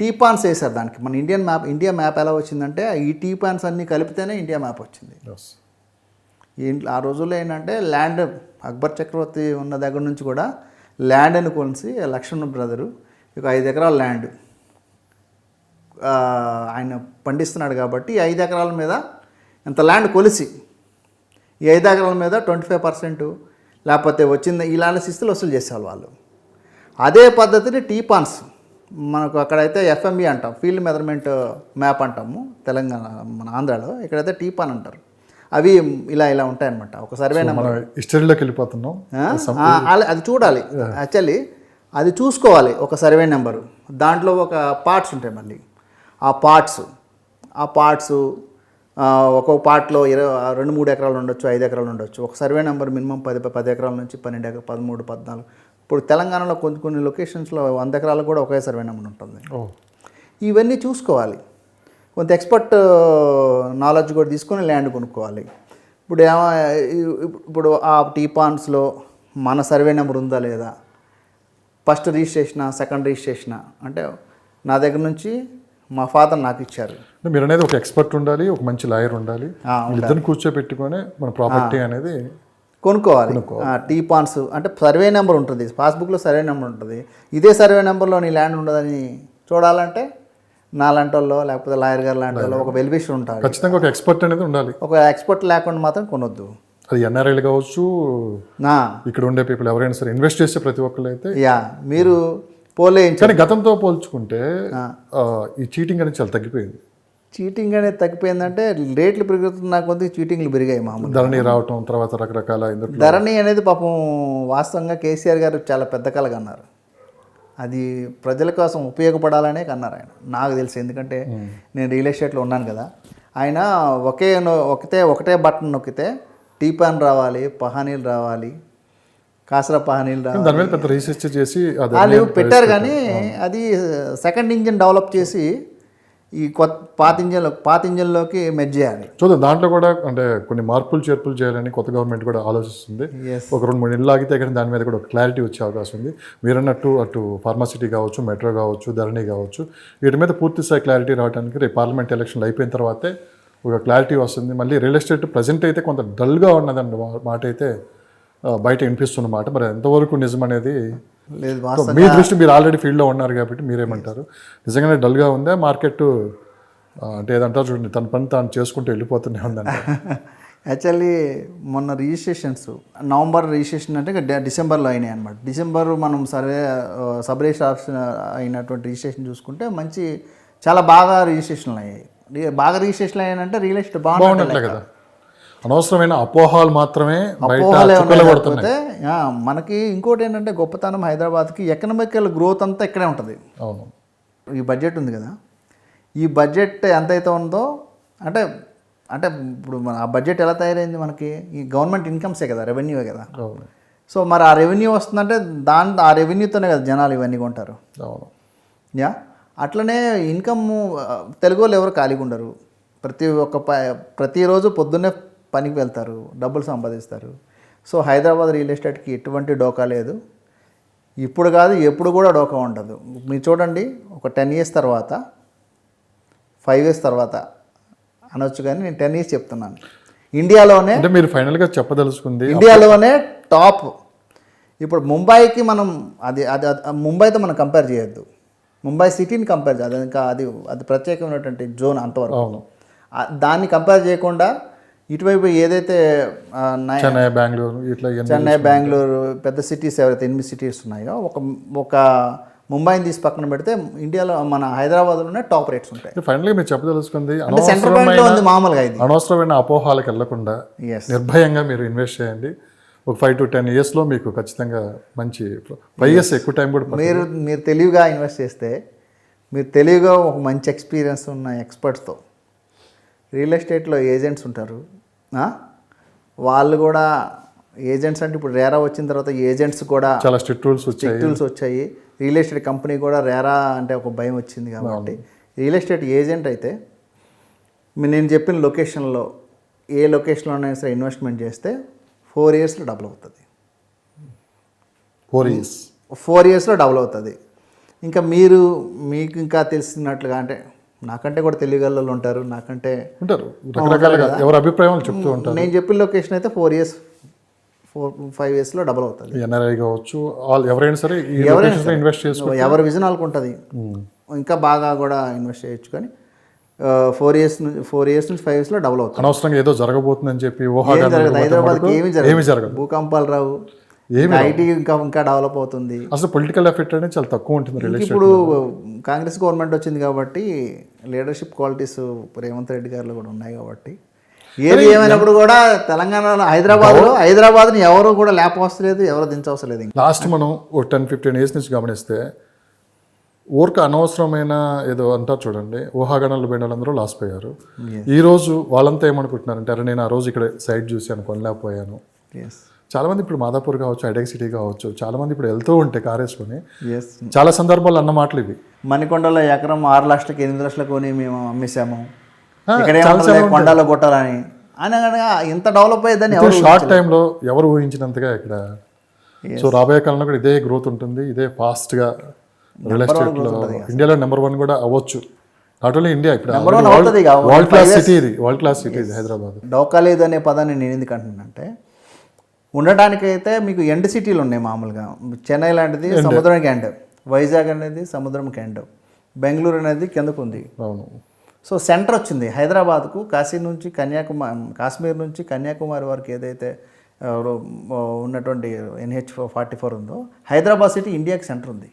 టీపాన్స్ వేశారు దానికి. మన ఇండియా మ్యాప్ ఎలా వచ్చిందంటే ఈ టీపాన్స్ అన్నీ కలిపితేనే ఇండియా మ్యాప్ వచ్చింది. ఆ రోజుల్లో ఏంటంటే ల్యాండ్, అక్బర్ చక్రవర్తి ఉన్న దగ్గర నుంచి కూడా ల్యాండ్ అని కొలిసి లక్ష్మణ్ బ్రదరు ఒక 5 ఎకరాల ల్యాండ్ ఆయన పండిస్తున్నాడు కాబట్టి 5 ఎకరాల మీద ఇంత ల్యాండ్ కొలిసి ఈ 5 ఎకరాల మీద 25% లేకపోతే వచ్చింది ఇలాంటి శిస్తులు వసూలు చేసేవాళ్ళు వాళ్ళు. అదే పద్ధతిని టీపాన్స్ మనకు అక్కడైతే ఎఫ్ఎంబి అంటాం, ఫీల్డ్ మెజర్మెంట్ మ్యాప్ అంటాము తెలంగాణ, మన ఆంధ్రాలో. ఇక్కడైతే టీపాన్ అంటారు. అవి ఇలా ఉంటాయన్నమాట. ఒక సర్వే నెంబర్ హిస్టరీలోకి వెళ్ళిపోతున్నాం, అది చూడాలి. యాక్చువల్లీ అది చూసుకోవాలి. ఒక సర్వే నెంబరు, దాంట్లో ఒక పార్ట్స్ ఉంటాయి. మళ్ళీ ఆ పార్ట్స్ ఒక్కొక్క పార్ట్లో 2-3 ఎకరాలు ఉండొచ్చు, 5 ఎకరాలు ఉండొచ్చు. ఒక సర్వే నెంబర్ మినిమం 10 ఎకరాల నుంచి 12 ఎకరాలు, 13, 14. ఇప్పుడు తెలంగాణలో కొన్ని లొకేషన్స్లో 100 ఎకరాలకు కూడా ఒకే సర్వే నెంబర్ ఉంటుంది. ఇవన్నీ చూసుకోవాలి. కొంత ఎక్స్పర్ట్ నాలెడ్జ్ కూడా తీసుకొని ల్యాండ్ కొనుక్కోవాలి. ఇప్పుడు ఆ టీపాన్స్లో మన సర్వే నెంబర్ ఉందా లేదా, ఫస్ట్ రిజిస్ట్రేషనా, సెకండ్ రిజిస్ట్రేషనా, అంటే నా దగ్గర నుంచి మా ఫాదర్ నాకు ఇచ్చారు. అంటే మీరు అనేది ఒక ఎక్స్పర్ట్ ఉండాలి, ఒక మంచి లాయర్ ఉండాలి, ఇద్దరిని కూర్చోబెట్టుకొని మన ప్రాపర్టీ అనేది కొనుక్కోవాలి. టీ పాన్స్ అంటే సర్వే నెంబర్ ఉంటుంది, పాస్బుక్లో సర్వే నెంబర్ ఉంటుంది. ఇదే సర్వే నెంబర్లో నీ ల్యాండ్ ఉండదని చూడాలంటే నాలాంటి వాళ్ళు లేకపోతే లాయర్ గారు లాంటి వాళ్ళు ఒక వెల్విషర్ ఉంటారు. ఖచ్చితంగా ఒక ఎక్స్పర్ట్ అనేది ఉండాలి. ఒక ఎక్స్పర్ట్ లేకుండా మాత్రం కొనొద్దు. అది ఎన్ఆర్ఐలు కావచ్చు, ఇక్కడ ఉండే పీపుల్ ఎవరైనా సరే ఇన్వెస్ట్ చేసే ప్రతి ఒక్కళ్ళు అయితే మీరు కానీ గతంతో పోల్చుకుంటే ఈ చీటింగ్ అనేది చాలా తగ్గిపోయింది. చీటింగ్ అనేది తగ్గిపోయిందంటే రేట్లు పెరుగుతున్న కొద్ది చీటింగ్లు పెరిగాయి. మామూలు ధరణి రావటం, తర్వాత రకరకాల ధరణి అనేది పాపం వాస్తవంగా కేసీఆర్ గారు చాలా పెద్ద కలగా అన్నారు. అది ప్రజల కోసం ఉపయోగపడాలనే కన్నారు ఆయన, నాకు తెలిసి. ఎందుకంటే నేను రియల్ ఎస్టేట్లో ఉన్నాను కదా. ఆయన ఒకటే బటన్ నొక్కితే టీపాన్ రావాలి, పహానీలు రావాలి, కాసర పహానీలు రావాలి. దాని మీద పెద్ద రీసెర్చ్ చేసి వాళ్ళు పెట్టారు. కానీ అది సెకండ్ ఇంజిన్ డెవలప్ చేసి ఈ పాత ఇంజన్లోకి మెర్జ్ చేయాలి. చూద్దాం, దాంట్లో కూడా అంటే కొన్ని మార్పులు చేర్పులు చేయాలని కొత్త గవర్నమెంట్ కూడా ఆలోచిస్తుంది. ఒక 2-3 నెలలు ఆగితే కానీ దాని మీద కూడా ఒక క్లారిటీ వచ్చే అవకాశం ఉంది. మీరన్నట్టు అటు ఫార్మాసిటీ కావచ్చు, మెట్రో కావచ్చు, ధరణి కావచ్చు, వీటి మీద పూర్తి స్థాయి క్లారిటీ రావడానికి రేపు పార్లమెంట్ ఎలక్షన్లు అయిపోయిన తర్వాతే ఒక క్లారిటీ వస్తుంది. మళ్ళీ రియల్ ఎస్టేట్ ప్రజెంట్ అయితే కొంత డల్గా ఉన్నదన్న మాట అయితే బయట వినిపిస్తున్న మాట. మరి ఎంతవరకు నిజం అనేది లేదు. మీ దృష్టి, మీరు ఆల్రెడీ ఫీల్డ్లో ఉన్నారు కాబట్టి మీరేమంటారు? నిజంగానే డల్గా ఉందా మార్కెట్? అంటే ఏదంటారు చూడండి, తన పని తాను చేసుకుంటూ వెళ్ళిపోతూనే ఉందండి. యాక్చువల్లీ మొన్న రిజిస్ట్రేషన్స్ నవంబర్ రిజిస్ట్రేషన్ అంటే డిసెంబర్లో అయినాయి అనమాట. డిసెంబర్ మనం సబ్ రిజిస్టర్ ఆఫీస్ అయినటువంటి రిజిస్ట్రేషన్ చూసుకుంటే చాలా బాగా రిజిస్ట్రేషన్లు అయ్యాయి. బాగా రిజిస్ట్రేషన్ అయ్యాయంటే రియల్ ఎస్టేట్ బాగున్నట్లే కదా. అనవసరమైన అపోహాలు మాత్రమే పడితే మనకి. ఇంకోటి ఏంటంటే గొప్పతనం హైదరాబాద్కి ఎకనామికల్ గ్రోత్ అంతా ఇక్కడే ఉంటుంది. అవును, ఈ బడ్జెట్ ఉంది కదా, ఈ బడ్జెట్ ఎంతైతే ఉందో అంటే ఇప్పుడు మన ఆ బడ్జెట్ ఎలా తయారైంది మనకి? ఈ గవర్నమెంట్ ఇన్కమ్సే కదా, రెవెన్యూవే కదా. సో మరి ఆ రెవెన్యూ వస్తుందంటే ఆ రెవెన్యూతోనే కదా జనాలు ఇవన్నీ కొంటారు. అట్లనే ఇన్కమ్ తెలుగు వాళ్ళు ఎవరు ఖాళీగా ఉండరు. ప్రతిరోజు పొద్దున్నే పనికి వెళ్తారు, డబ్బులు సంపాదిస్తారు. సో హైదరాబాద్ రియల్ ఎస్టేట్కి ఎటువంటి డోకా లేదు. ఇప్పుడు కాదు, ఎప్పుడు కూడా డోకా ఉండదు. మీరు చూడండి, ఒక 10 years తర్వాత, 5 years తర్వాత అనొచ్చు, కానీ నేను 10 years చెప్తున్నాను. ఇండియాలోనే అంటే మీరు ఫైనల్గా చెప్పదలుచుకుంది ఇండియాలోనే టాప్. ఇప్పుడు ముంబైకి మనం ముంబైతో మనం కంపేర్ చేయొద్దు. ముంబై సిటీని కంపేర్ చేయాలి. ఇంకా అది ప్రత్యేకమైనటువంటి జోన్ అంతవరకు. అవును, దాన్ని కంపేర్ చేయకుండా ఇటువైపు ఏదైతే చెన్నై, బెంగళూరు, ఇట్లా చెన్నై, బెంగళూరు పెద్ద సిటీస్ ఎవరైతే 8 cities ఉన్నాయో, ఒక ముంబైని తీసి పక్కన పెడితే ఇండియాలో మన హైదరాబాద్లోనే టాప్ రేట్స్ ఉంటాయి. ఫైనల్గా మీరు చెప్పదలుచుకుంది సెంట్రల్ బ్యాంక్లో ఉంది మామూలుగా. ఇది అనవసరమైన అపోహాలకు వెళ్లకుండా నిర్భయంగా మీరు ఇన్వెస్ట్ చేయండి. ఒక 5 to 10 yearsలో మీకు ఖచ్చితంగా మంచి 5 years ఎక్కువ టైం కూడా మీరు తెలివిగా ఇన్వెస్ట్ చేస్తే, మీరు తెలివిగా ఒక మంచి ఎక్స్పీరియన్స్ ఉన్న ఎక్స్పర్ట్స్తో, రియల్ ఎస్టేట్లో ఏజెంట్స్ ఉంటారు. వాళ్ళు కూడా ఏజెంట్స్ అంటే ఇప్పుడు రేరా వచ్చిన తర్వాత ఏజెంట్స్ కూడా చాలా స్ట్రిక్ట్ రూల్స్ వచ్చాయి. రియల్ ఎస్టేట్ కంపెనీ కూడా రేరా అంటే ఒక భయం వచ్చింది కాబట్టి రియల్ ఎస్టేట్ ఏజెంట్ అయితే నేను చెప్పిన లొకేషన్లో ఏ లొకేషన్లోనైనా సరే ఇన్వెస్ట్మెంట్ చేస్తే 4 yearsలో డబుల్ అవుతుంది. 4 yearsలో డబుల్ అవుతుంది. ఇంకా మీకు ఇంకా తెలిసినట్లుగా, అంటే నాకంటే కూడా తెలియగలలు ఉంటారు, నాకంటే ఉంటారు, రకరకాలుగా ఎవరి అభిప్రాయాలు చెప్తూ ఉంటారు. నేను చెప్పిన లొకేషన్ అయితే 4-5 yearsలో డబుల్ అవుతుంది. ఎన్ఆర్ఐ కావచ్చు, ఎవరైనా సరే ఇన్వెస్ట్ చేసుకోవచ్చు, ఎవరి విజన్ వాళ్ళకు ఉంటుంది. ఇంకా బాగా కూడా ఇన్వెస్ట్ చేయొచ్చు. కానీ 4 years నుంచి 5 yearsలో డబుల్ అవుతుంది. అనవసరంగా ఏదో జరగబోతుందని చెప్పి హైదరాబాద్కి ఏమి జరగదు, భూకంపాలు రావు, ఐటీ ఇంకా డెవలప్ అవుతుంది. అసలు పొలిటికల్ ఎఫెక్ట్ అనేది చాలా తక్కువ ఉంటుంది. ఇప్పుడు కాంగ్రెస్ గవర్నమెంట్ వచ్చింది కాబట్టి లీడర్షిప్ క్వాలిటీస్ రేవంత్ రెడ్డి గారిలో కూడా ఉన్నాయి కాబట్టి ఏది ఏమైనప్పుడు కూడా తెలంగాణలో హైదరాబాద్ని ఎవరు కూడా లేపవసలేదు, ఎవరు దించవసరం లేదు. లాస్ట్ మనం ఒక 10-15 years నుంచి గమనిస్తే ఊరికి అనవసరమైన ఏదో అంటారు చూడండి, ఊహాగానాలు పోయిన వాళ్ళందరూ లాస్ పోయారు. ఈరోజు వాళ్ళంతా ఏమనుకుంటున్నారంటే, అరే నేను ఆ రోజు ఇక్కడ సైట్ చూశాను, కొనలేకపోయాను. చాలామంది ఇప్పుడు మాదాపూర్ కావచ్చు, ఐడెక్ సిటీ కావచ్చు, చాలామంది ఇప్పుడు వెళ్తూ ఉంటే కార్ వేసుకొని చాలా సందర్భాలు అన్న మాటలు ఇవి. మణికొండలో ఎకరం 6 లక్షలకి 8 లక్షలకు కొని మేము అమ్మేశాము, కొండలో కొట్టాలని అనగా ఇంత డెవలప్ అయ్యేదని షార్ట్ టైంలో ఎవరు ఊహించినంతగా ఇక్కడ. సో రాబోయే కాలంలో కూడా ఇదే గ్రోత్ ఉంటుంది, ఇదే ఫాస్ట్గా రియల్ ఎస్టేట్లో ఇండియాలో నెంబర్ 1 కూడా అవ్వచ్చు. నాట్ ఓన్లీ ఇండియా, ఇప్పుడు నెంబర్ వన్ అవుతుంది ఇక. వరల్డ్ క్లాస్ సిటీ ఇది, వరల్డ్ క్లాస్ సిటీ ఇది హైదరాబాద్. డోకా లేదు అనే పదాన్ని నేను ఎందుకు అంటున్నానంటే, ఉండటానికైతే మీకు ఎండ్ సిటీలు ఉన్నాయి మామూలుగా. చెన్నై లాంటిది సముద్రానికి ఎండ్, వైజాగ్ అనేది సముద్రంకి ఎండ్, బెంగళూరు అనేది కిందకు ఉంది. అవును. సో సెంటర్ వచ్చింది హైదరాబాద్కు. కాశ్మీర్ నుంచి కన్యాకుమారి వరకు ఏదైతే ఉన్నటువంటి NH-44 ఉందో, హైదరాబాద్ సిటీ ఇండియాకి సెంటర్ ఉంది.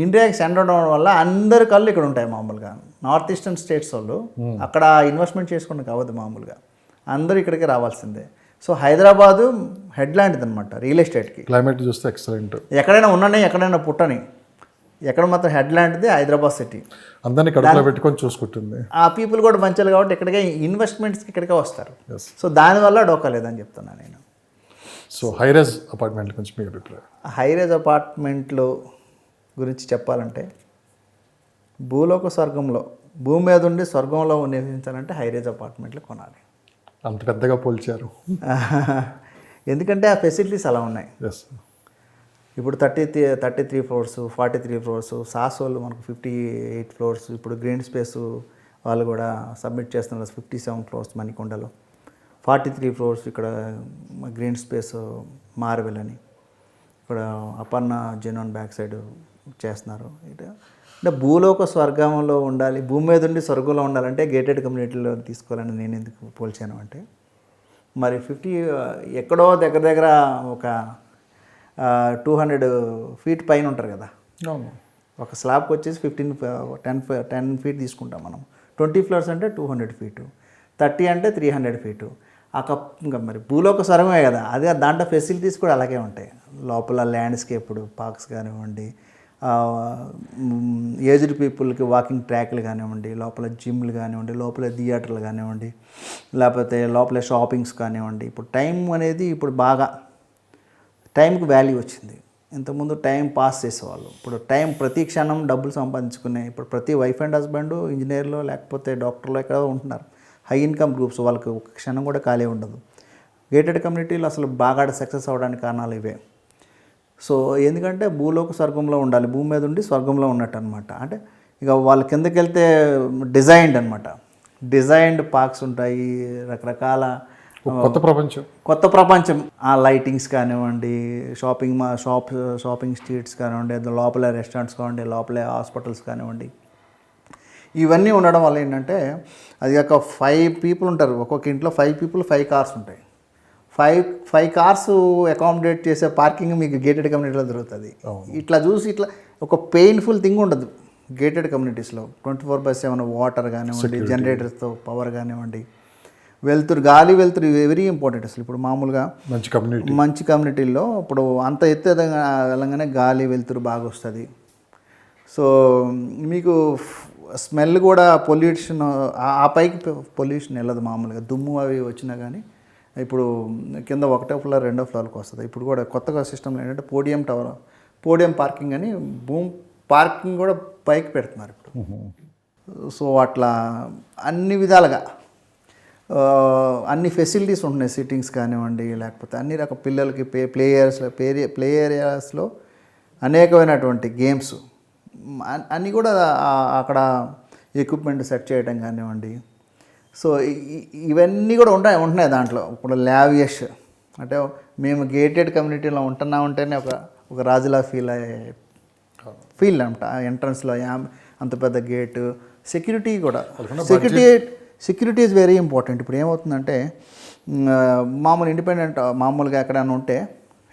ఇండియాకి సెంటర్ ఉండడం వల్ల అందరి కళ్ళు ఇక్కడ ఉంటాయి మామూలుగా. నార్త్ ఈస్టర్న్ స్టేట్స్ వాళ్ళు అక్కడ ఇన్వెస్ట్మెంట్ చేసుకుని కావద్దు మామూలుగా, అందరూ ఇక్కడికి రావాల్సిందే. సో హైదరాబాదు హెడ్ లాంటిది అనమాట రియల్ ఎస్టేట్కి. క్లైమేట్ చూస్తే ఎక్సలెంట్, ఎక్కడైనా ఉండని ఎక్కడైనా పుట్టని, ఎక్కడ మాత్రం హెడ్ లాంటిది హైదరాబాద్ సిటీ. అందరినీ కడుపులో పెట్టుకొని చూసుకుంటుంది. ఆ పీపుల్ కూడా మంచిగా కాబట్టి ఇక్కడికే ఇన్వెస్ట్మెంట్స్కి ఇక్కడికే వస్తారు. సో దానివల్ల డోకా లేదని చెప్తున్నాను నేను. సో హైరేజ్ అపార్ట్మెంట్ గురించి మీ అభిప్రాయం? హైరేజ్ అపార్ట్మెంట్లు గురించి చెప్పాలంటే, భూలోక స్వర్గంలో, భూమి మీద ఉండి స్వర్గంలో నివసించాలంటే హైరేజ్ అపార్ట్మెంట్లు కొనాలి. అంత పెద్దగా పోల్చారు. ఎందుకంటే ఆ ఫెసిలిటీస్ అలా ఉన్నాయి. ఎస్. ఇప్పుడు 33 ఫ్లోర్స్, 43 ఫ్లోర్స్, సాస్ వాళ్ళు మనకు 58 ఫ్లోర్స్, ఇప్పుడు గ్రీన్ స్పేస్ వాళ్ళు కూడా సబ్మిట్ చేస్తున్నారు 57 ఫ్లోర్స్ మణికొండలో, 43 ఫ్లోర్స్ ఇక్కడ గ్రీన్ స్పేస్ మార్వెల్ అని, ఇక్కడ అపర్ణ జెనాన్ బ్యాక్ సైడ్ చేస్తున్నారు. అంటే భూలోక స్వర్గంలో ఉండాలి, భూమి మీద ఉండి స్వర్గంలో ఉండాలంటే గేటెడ్ కమ్యూనిటీలో తీసుకోవాలని నేను ఎందుకు పోల్చాను అంటే, మరి 50 ఎక్కడో దగ్గర ఒక 200 ఫీట్ పైన ఉంటారు కదా. ఒక స్లాబ్కి వచ్చేసి 10 ఫీట్ తీసుకుంటాం మనం. 20 ఫ్లోర్స్ అంటే 200 ఫీటు, 30 అంటే 300 ఫీటు. ఇంకా మరి భూలోక స్వర్గమే కదా అది. దాంట్లో ఫెసిలిటీస్ కూడా అలాగే ఉంటాయి. లోపల ల్యాండ్స్కేప్డ్ పార్క్స్ కానివ్వండి, ఏజ్డ్ పీపుల్కి వాకింగ్ ట్రాక్లు కానివ్వండి, లోపల జిమ్లు కానివ్వండి, లోపల థియేటర్లు కానివ్వండి, లేకపోతే లోపల షాపింగ్స్ కానివ్వండి. ఇప్పుడు టైం అనేది ఇప్పుడు బాగా టైంకి వాల్యూ వచ్చింది. ఇంతకుముందు టైం పాస్ చేసేవాళ్ళు, ఇప్పుడు టైం ప్రతి క్షణం డబ్బులు సంపాదించుకునే. ఇప్పుడు ప్రతి వైఫ్ అండ్ హస్బెండ్ ఇంజనీర్లో లేకపోతే డాక్టర్లో ఎక్కడ ఉంటున్నారు. హై ఇన్కమ్ గ్రూప్స్, వాళ్ళకి ఒక క్షణం కూడా ఖాళీ ఉండదు. గేటెడ్ కమ్యూనిటీలు అసలు బాగా సక్సెస్ అవ్వడానికి కారణాలు ఇవే. సో ఎందుకంటే భూలోక స్వర్గంలో ఉండాలి, భూమి మీద ఉండి స్వర్గంలో ఉన్నట్టు అనమాట. అంటే ఇక వాళ్ళ కిందకి వెళ్తే డిజైన్డ్ అనమాట, డిజైన్డ్ పార్క్స్ ఉంటాయి, రకరకాల కొత్త ప్రపంచం. ఆ లైటింగ్స్ కానివ్వండి, షాపింగ్ స్ట్రీట్స్ కానివ్వండి, లోపల రెస్టారెంట్స్ కానివ్వండి, లోపలే హాస్పిటల్స్ కానివ్వండి, ఇవన్నీ ఉండడం వల్ల ఏంటంటే, అది ఒక 5 పీపుల్ ఉంటారు, ఒక్కొక్క ఇంట్లో 5 పీపుల్ 5 కార్స్ ఉంటాయి. 5 కార్స్ అకామిడేట్ చేసే పార్కింగ్ మీకు గేటెడ్ కమ్యూనిటీలో దొరుకుతుంది. ఇట్లా చూసి ఇట్లా ఒక పెయిన్ఫుల్ థింగ్ ఉండదు గేటెడ్ కమ్యూనిటీస్లో. 24/7 వాటర్ కానివ్వండి, జనరేటర్స్తో పవర్ కానివ్వండి, గాలి వెలుతురు వెరీ ఇంపార్టెంట్. అసలు ఇప్పుడు మామూలుగా మంచి కమ్యూనిటీల్లో ఇప్పుడు అంత ఎత్తు వెళ్ళగానే గాలి వెలుతురు బాగా వస్తుంది. సో మీకు స్మెల్ కూడా పొల్యూషన్, ఆ పైకి పొల్యూషన్ వెళ్ళదు మామూలుగా. దుమ్ము అవి వచ్చినా కానీ ఇప్పుడు కింద 1వ ఫ్లోర్ 2వ ఫ్లోర్కి వస్తుంది. ఇప్పుడు కూడా కొత్తగా సిస్టంలో ఏంటంటే పోడియం పార్కింగ్ అని పార్కింగ్ కూడా పైకి పెడుతున్నారు ఇప్పుడు. సో అట్లా అన్ని విధాలుగా అన్ని ఫెసిలిటీస్ ఉంటున్నాయి. సిట్టింగ్స్ కానివ్వండి, లేకపోతే అన్ని రకాల పిల్లలకి ప్లే ఏరియాస్లో అనేకమైనటువంటి గేమ్స్ అన్నీ కూడా అక్కడ ఎక్విప్మెంట్ సెట్ చేయడం కానివ్వండి. సో ఇవన్నీ కూడా ఉంటున్నాయి దాంట్లో. ఇప్పుడు లావియస్ అంటే మేము గేటెడ్ కమ్యూనిటీలో ఉంటున్నామంటేనే ఒక రాజులా ఫీల్ అంట. ఎంట్రన్స్లో అంత పెద్ద గేటు, సెక్యూరిటీ కూడా. Security is very important. ఇప్పుడు ఏమవుతుందంటే, మామూలుగా ఎక్కడైనా ఉంటే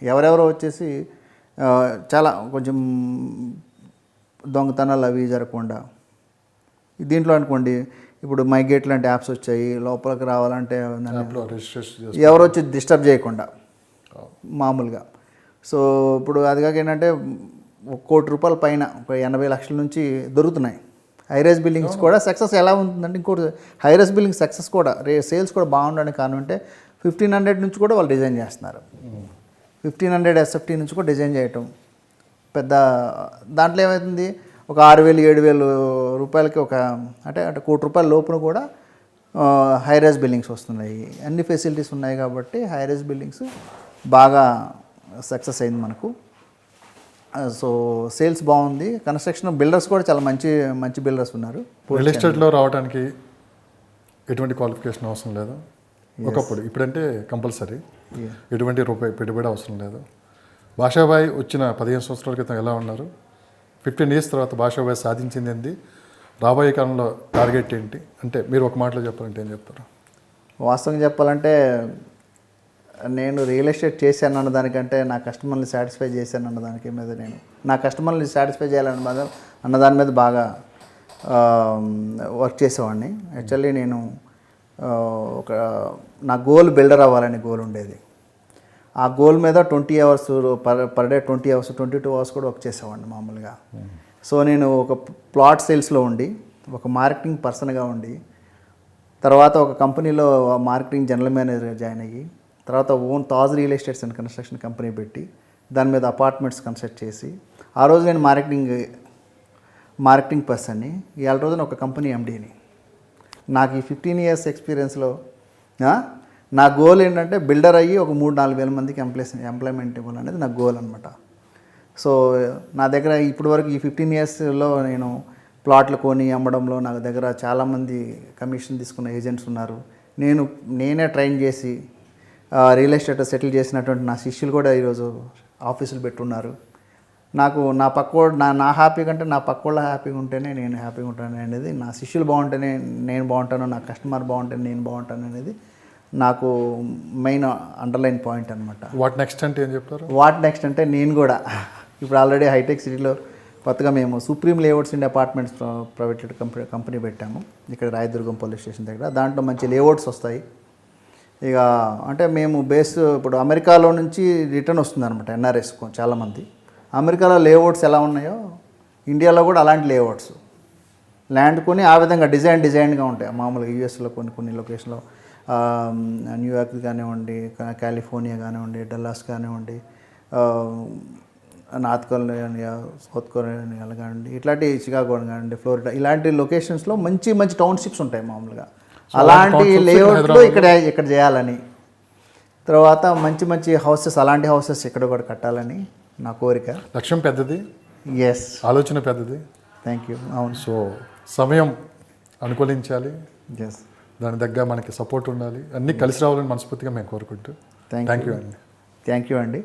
ఎవరెవరో వచ్చేసి చాలా కొంచెం దొంగతనాలు అవి జరగకుండా, దీంట్లో అనుకోండి ఇప్పుడు మై గేట్ లాంటి యాప్స్ వచ్చాయి. లోపలికి రావాలంటే ఎవరు వచ్చి డిస్టర్బ్ చేయకుండా మామూలుగా. సో ఇప్పుడు అది కాక ఏంటంటే ₹1 కోటి పైన, ఒక 80 లక్షల నుంచి దొరుకుతున్నాయి. హైరైజ్ బిల్డింగ్స్ కూడా సక్సెస్ ఎలా ఉంటుందంటే, ఇంకోటి హైరైజ్ బిల్డింగ్ సక్సెస్ కూడా సేల్స్ కూడా బాగుండడానికి కారణం అంటే 1500 నుంచి కూడా వాళ్ళు డిజైన్ చేస్తున్నారు. 1500 SFT నుంచి కూడా డిజైన్ చేయటం పెద్ద. దాంట్లో ఏమవుతుంది, ఒక 6,000-7,000 రూపాయలకి అంటే ₹1 కోటి లోపున కూడా హైరైజ్ బిల్డింగ్స్ వస్తున్నాయి. అన్ని ఫెసిలిటీస్ ఉన్నాయి కాబట్టి హైరైజ్ బిల్డింగ్స్ బాగా సక్సెస్ అయింది మనకు. సో సేల్స్ బాగుంది. కన్స్ట్రక్షన్ బిల్డర్స్ కూడా చాలా మంచి మంచి బిల్డర్స్ ఉన్నారు. రియల్ ఎస్టేట్లో రావడానికి ఎటువంటి క్వాలిఫికేషన్ అవసరం లేదు ఒకప్పుడు, ఇప్పుడంటే కంపల్సరీ. ఎటువంటి రూపాయి పెట్టుబడి అవసరం లేదు. భాషాబాయ్ వచ్చిన 15 సంవత్సరాల క్రితం ఎలా ఉన్నారు, 15 ఇయర్స్ తర్వాత భాషాబాయ్ సాధించింది ఏంటి, రాబోయే కాలంలో టార్గెట్ ఏంటి అంటే మీరు ఒక మాటలో చెప్పాలంటే ఏం చెప్తారు? వాస్తవంగా చెప్పాలంటే నేను రియల్ ఎస్టేట్ చేశాను అన్న దానికంటే నా కస్టమర్ని సాటిస్ఫై చేశాను అన్న దానికి మీద నేను నా కస్టమర్ని సాటిస్ఫై చేయాలన్న మీద అన్న దాని మీద బాగా వర్క్ చేసేవాడిని. యాక్చువల్లీ నేను ఒక నా గోల్ బిల్డర్ అవ్వాలని గోల్ ఉండేది. ఆ గోల్ మీద 20 hours per day 20 hours 22 hours కూడా వర్క్ చేసేవాడిని మామూలుగా. సో నేను ఒక ప్లాట్ సేల్స్లో ఉండి, ఒక మార్కెటింగ్ పర్సన్గా ఉండి, తర్వాత ఒక కంపెనీలో మార్కెటింగ్ జనరల్ మేనేజర్గా జాయిన్ అయ్యి, తర్వాత own Taj real estates and construction company పెట్టి దాని మీద అపార్ట్మెంట్స్ కన్స్ట్రక్ట్ చేసి, ఆ రోజు నేను మార్కెటింగ్ పర్సన్ని, ఇవాళ రోజున ఒక కంపెనీ ఎండీని. నాకు ఈ 15 ఇయర్స్ ఎక్స్పీరియన్స్లో నా గోల్ ఏంటంటే బిల్డర్ అయ్యి ఒక 3-4 వేల మందికి ఎంప్లాయ్మెంట్ ఇవ్వాలనేది నా గోల్ అనమాట. సో నా దగ్గర ఇప్పటి వరకు ఈ 15 ఇయర్స్లో నేను ప్లాట్లు కొని అమ్మడంలో నా దగ్గర చాలామంది కమిషన్ తీసుకున్న ఏజెంట్స్ ఉన్నారు. నేనే ట్రైన్ చేసి రియల్ ఎస్టేట్ సెటిల్ చేసినటువంటి నా శిష్యులు కూడా ఈరోజు ఆఫీసులు పెట్టున్నారు. నాకు నా పక్కోడు నా హ్యాపీ కంటే నా పక్కోళ్ళ హ్యాపీగా ఉంటేనే నేను హ్యాపీగా ఉంటాను అనేది, నా శిష్యులు బాగుంటేనే నేను బాగుంటాను, నా కస్టమర్ బాగుంటేనే నేను బాగుంటాను అనేది నాకు మెయిన్ అండర్లైన్ పాయింట్ అనమాట. వాట్ నెక్స్ట్ అంటే ఏం చెప్తారు? వాట్ నెక్స్ట్ అంటే నేను కూడా ఇప్పుడు ఆల్రెడీ హైటెక్ సిటీలో కొత్తగా మేము supreme layouts and apartments private company పెట్టాము ఇక్కడ రాయదుర్గం పోలీస్ స్టేషన్ దగ్గర. దాంట్లో మంచి లేఅవుట్స్ వస్తాయి. ఇక అంటే మేము ఇప్పుడు అమెరికాలో నుంచి రిటర్న్ వస్తుందన్నమాట ఎన్ఆర్ఎస్ చాలామంది. అమెరికాలో లేఅవుట్స్ ఎలా ఉన్నాయో ఇండియాలో కూడా అలాంటి లేఅవుట్స్ ల్యాండ్ కొని ఆ విధంగా డిజైన్గా ఉంటాయి. మామూలుగా యూఎస్లో కొన్ని లొకేషన్లో న్యూయార్క్ కానివ్వండి, కాలిఫోర్నియా కానివ్వండి, డల్లాస్ కానివ్వండి, నార్త్ కొరియా, సౌత్ కొరియా కానివ్వండి, ఇట్లాంటి చికాగో కానివ్వండి, ఫ్లోరిడా, ఇలాంటి లొకేషన్స్లో మంచి మంచి టౌన్షిప్స్ ఉంటాయి మామూలుగా. అలాంటి లేఅవుట్లో ఇక్కడ చేయాలని, తర్వాత మంచి మంచి హౌసెస్ అలాంటి హౌసెస్ ఇక్కడ కూడా కట్టాలని నా కోరిక. లక్ష్యం పెద్దది, ఎస్, ఆలోచన పెద్దది. Thank you. అవును. సో సమయం అనుకూలించాలి, ఎస్, దాని దగ్గర మనకి సపోర్ట్ ఉండాలి, అన్నీ కలిసి రావాలని మనస్ఫూర్తిగా మేము కోరుకుంటూ థ్యాంక్ యూ అండి. థ్యాంక్ యూ అండి.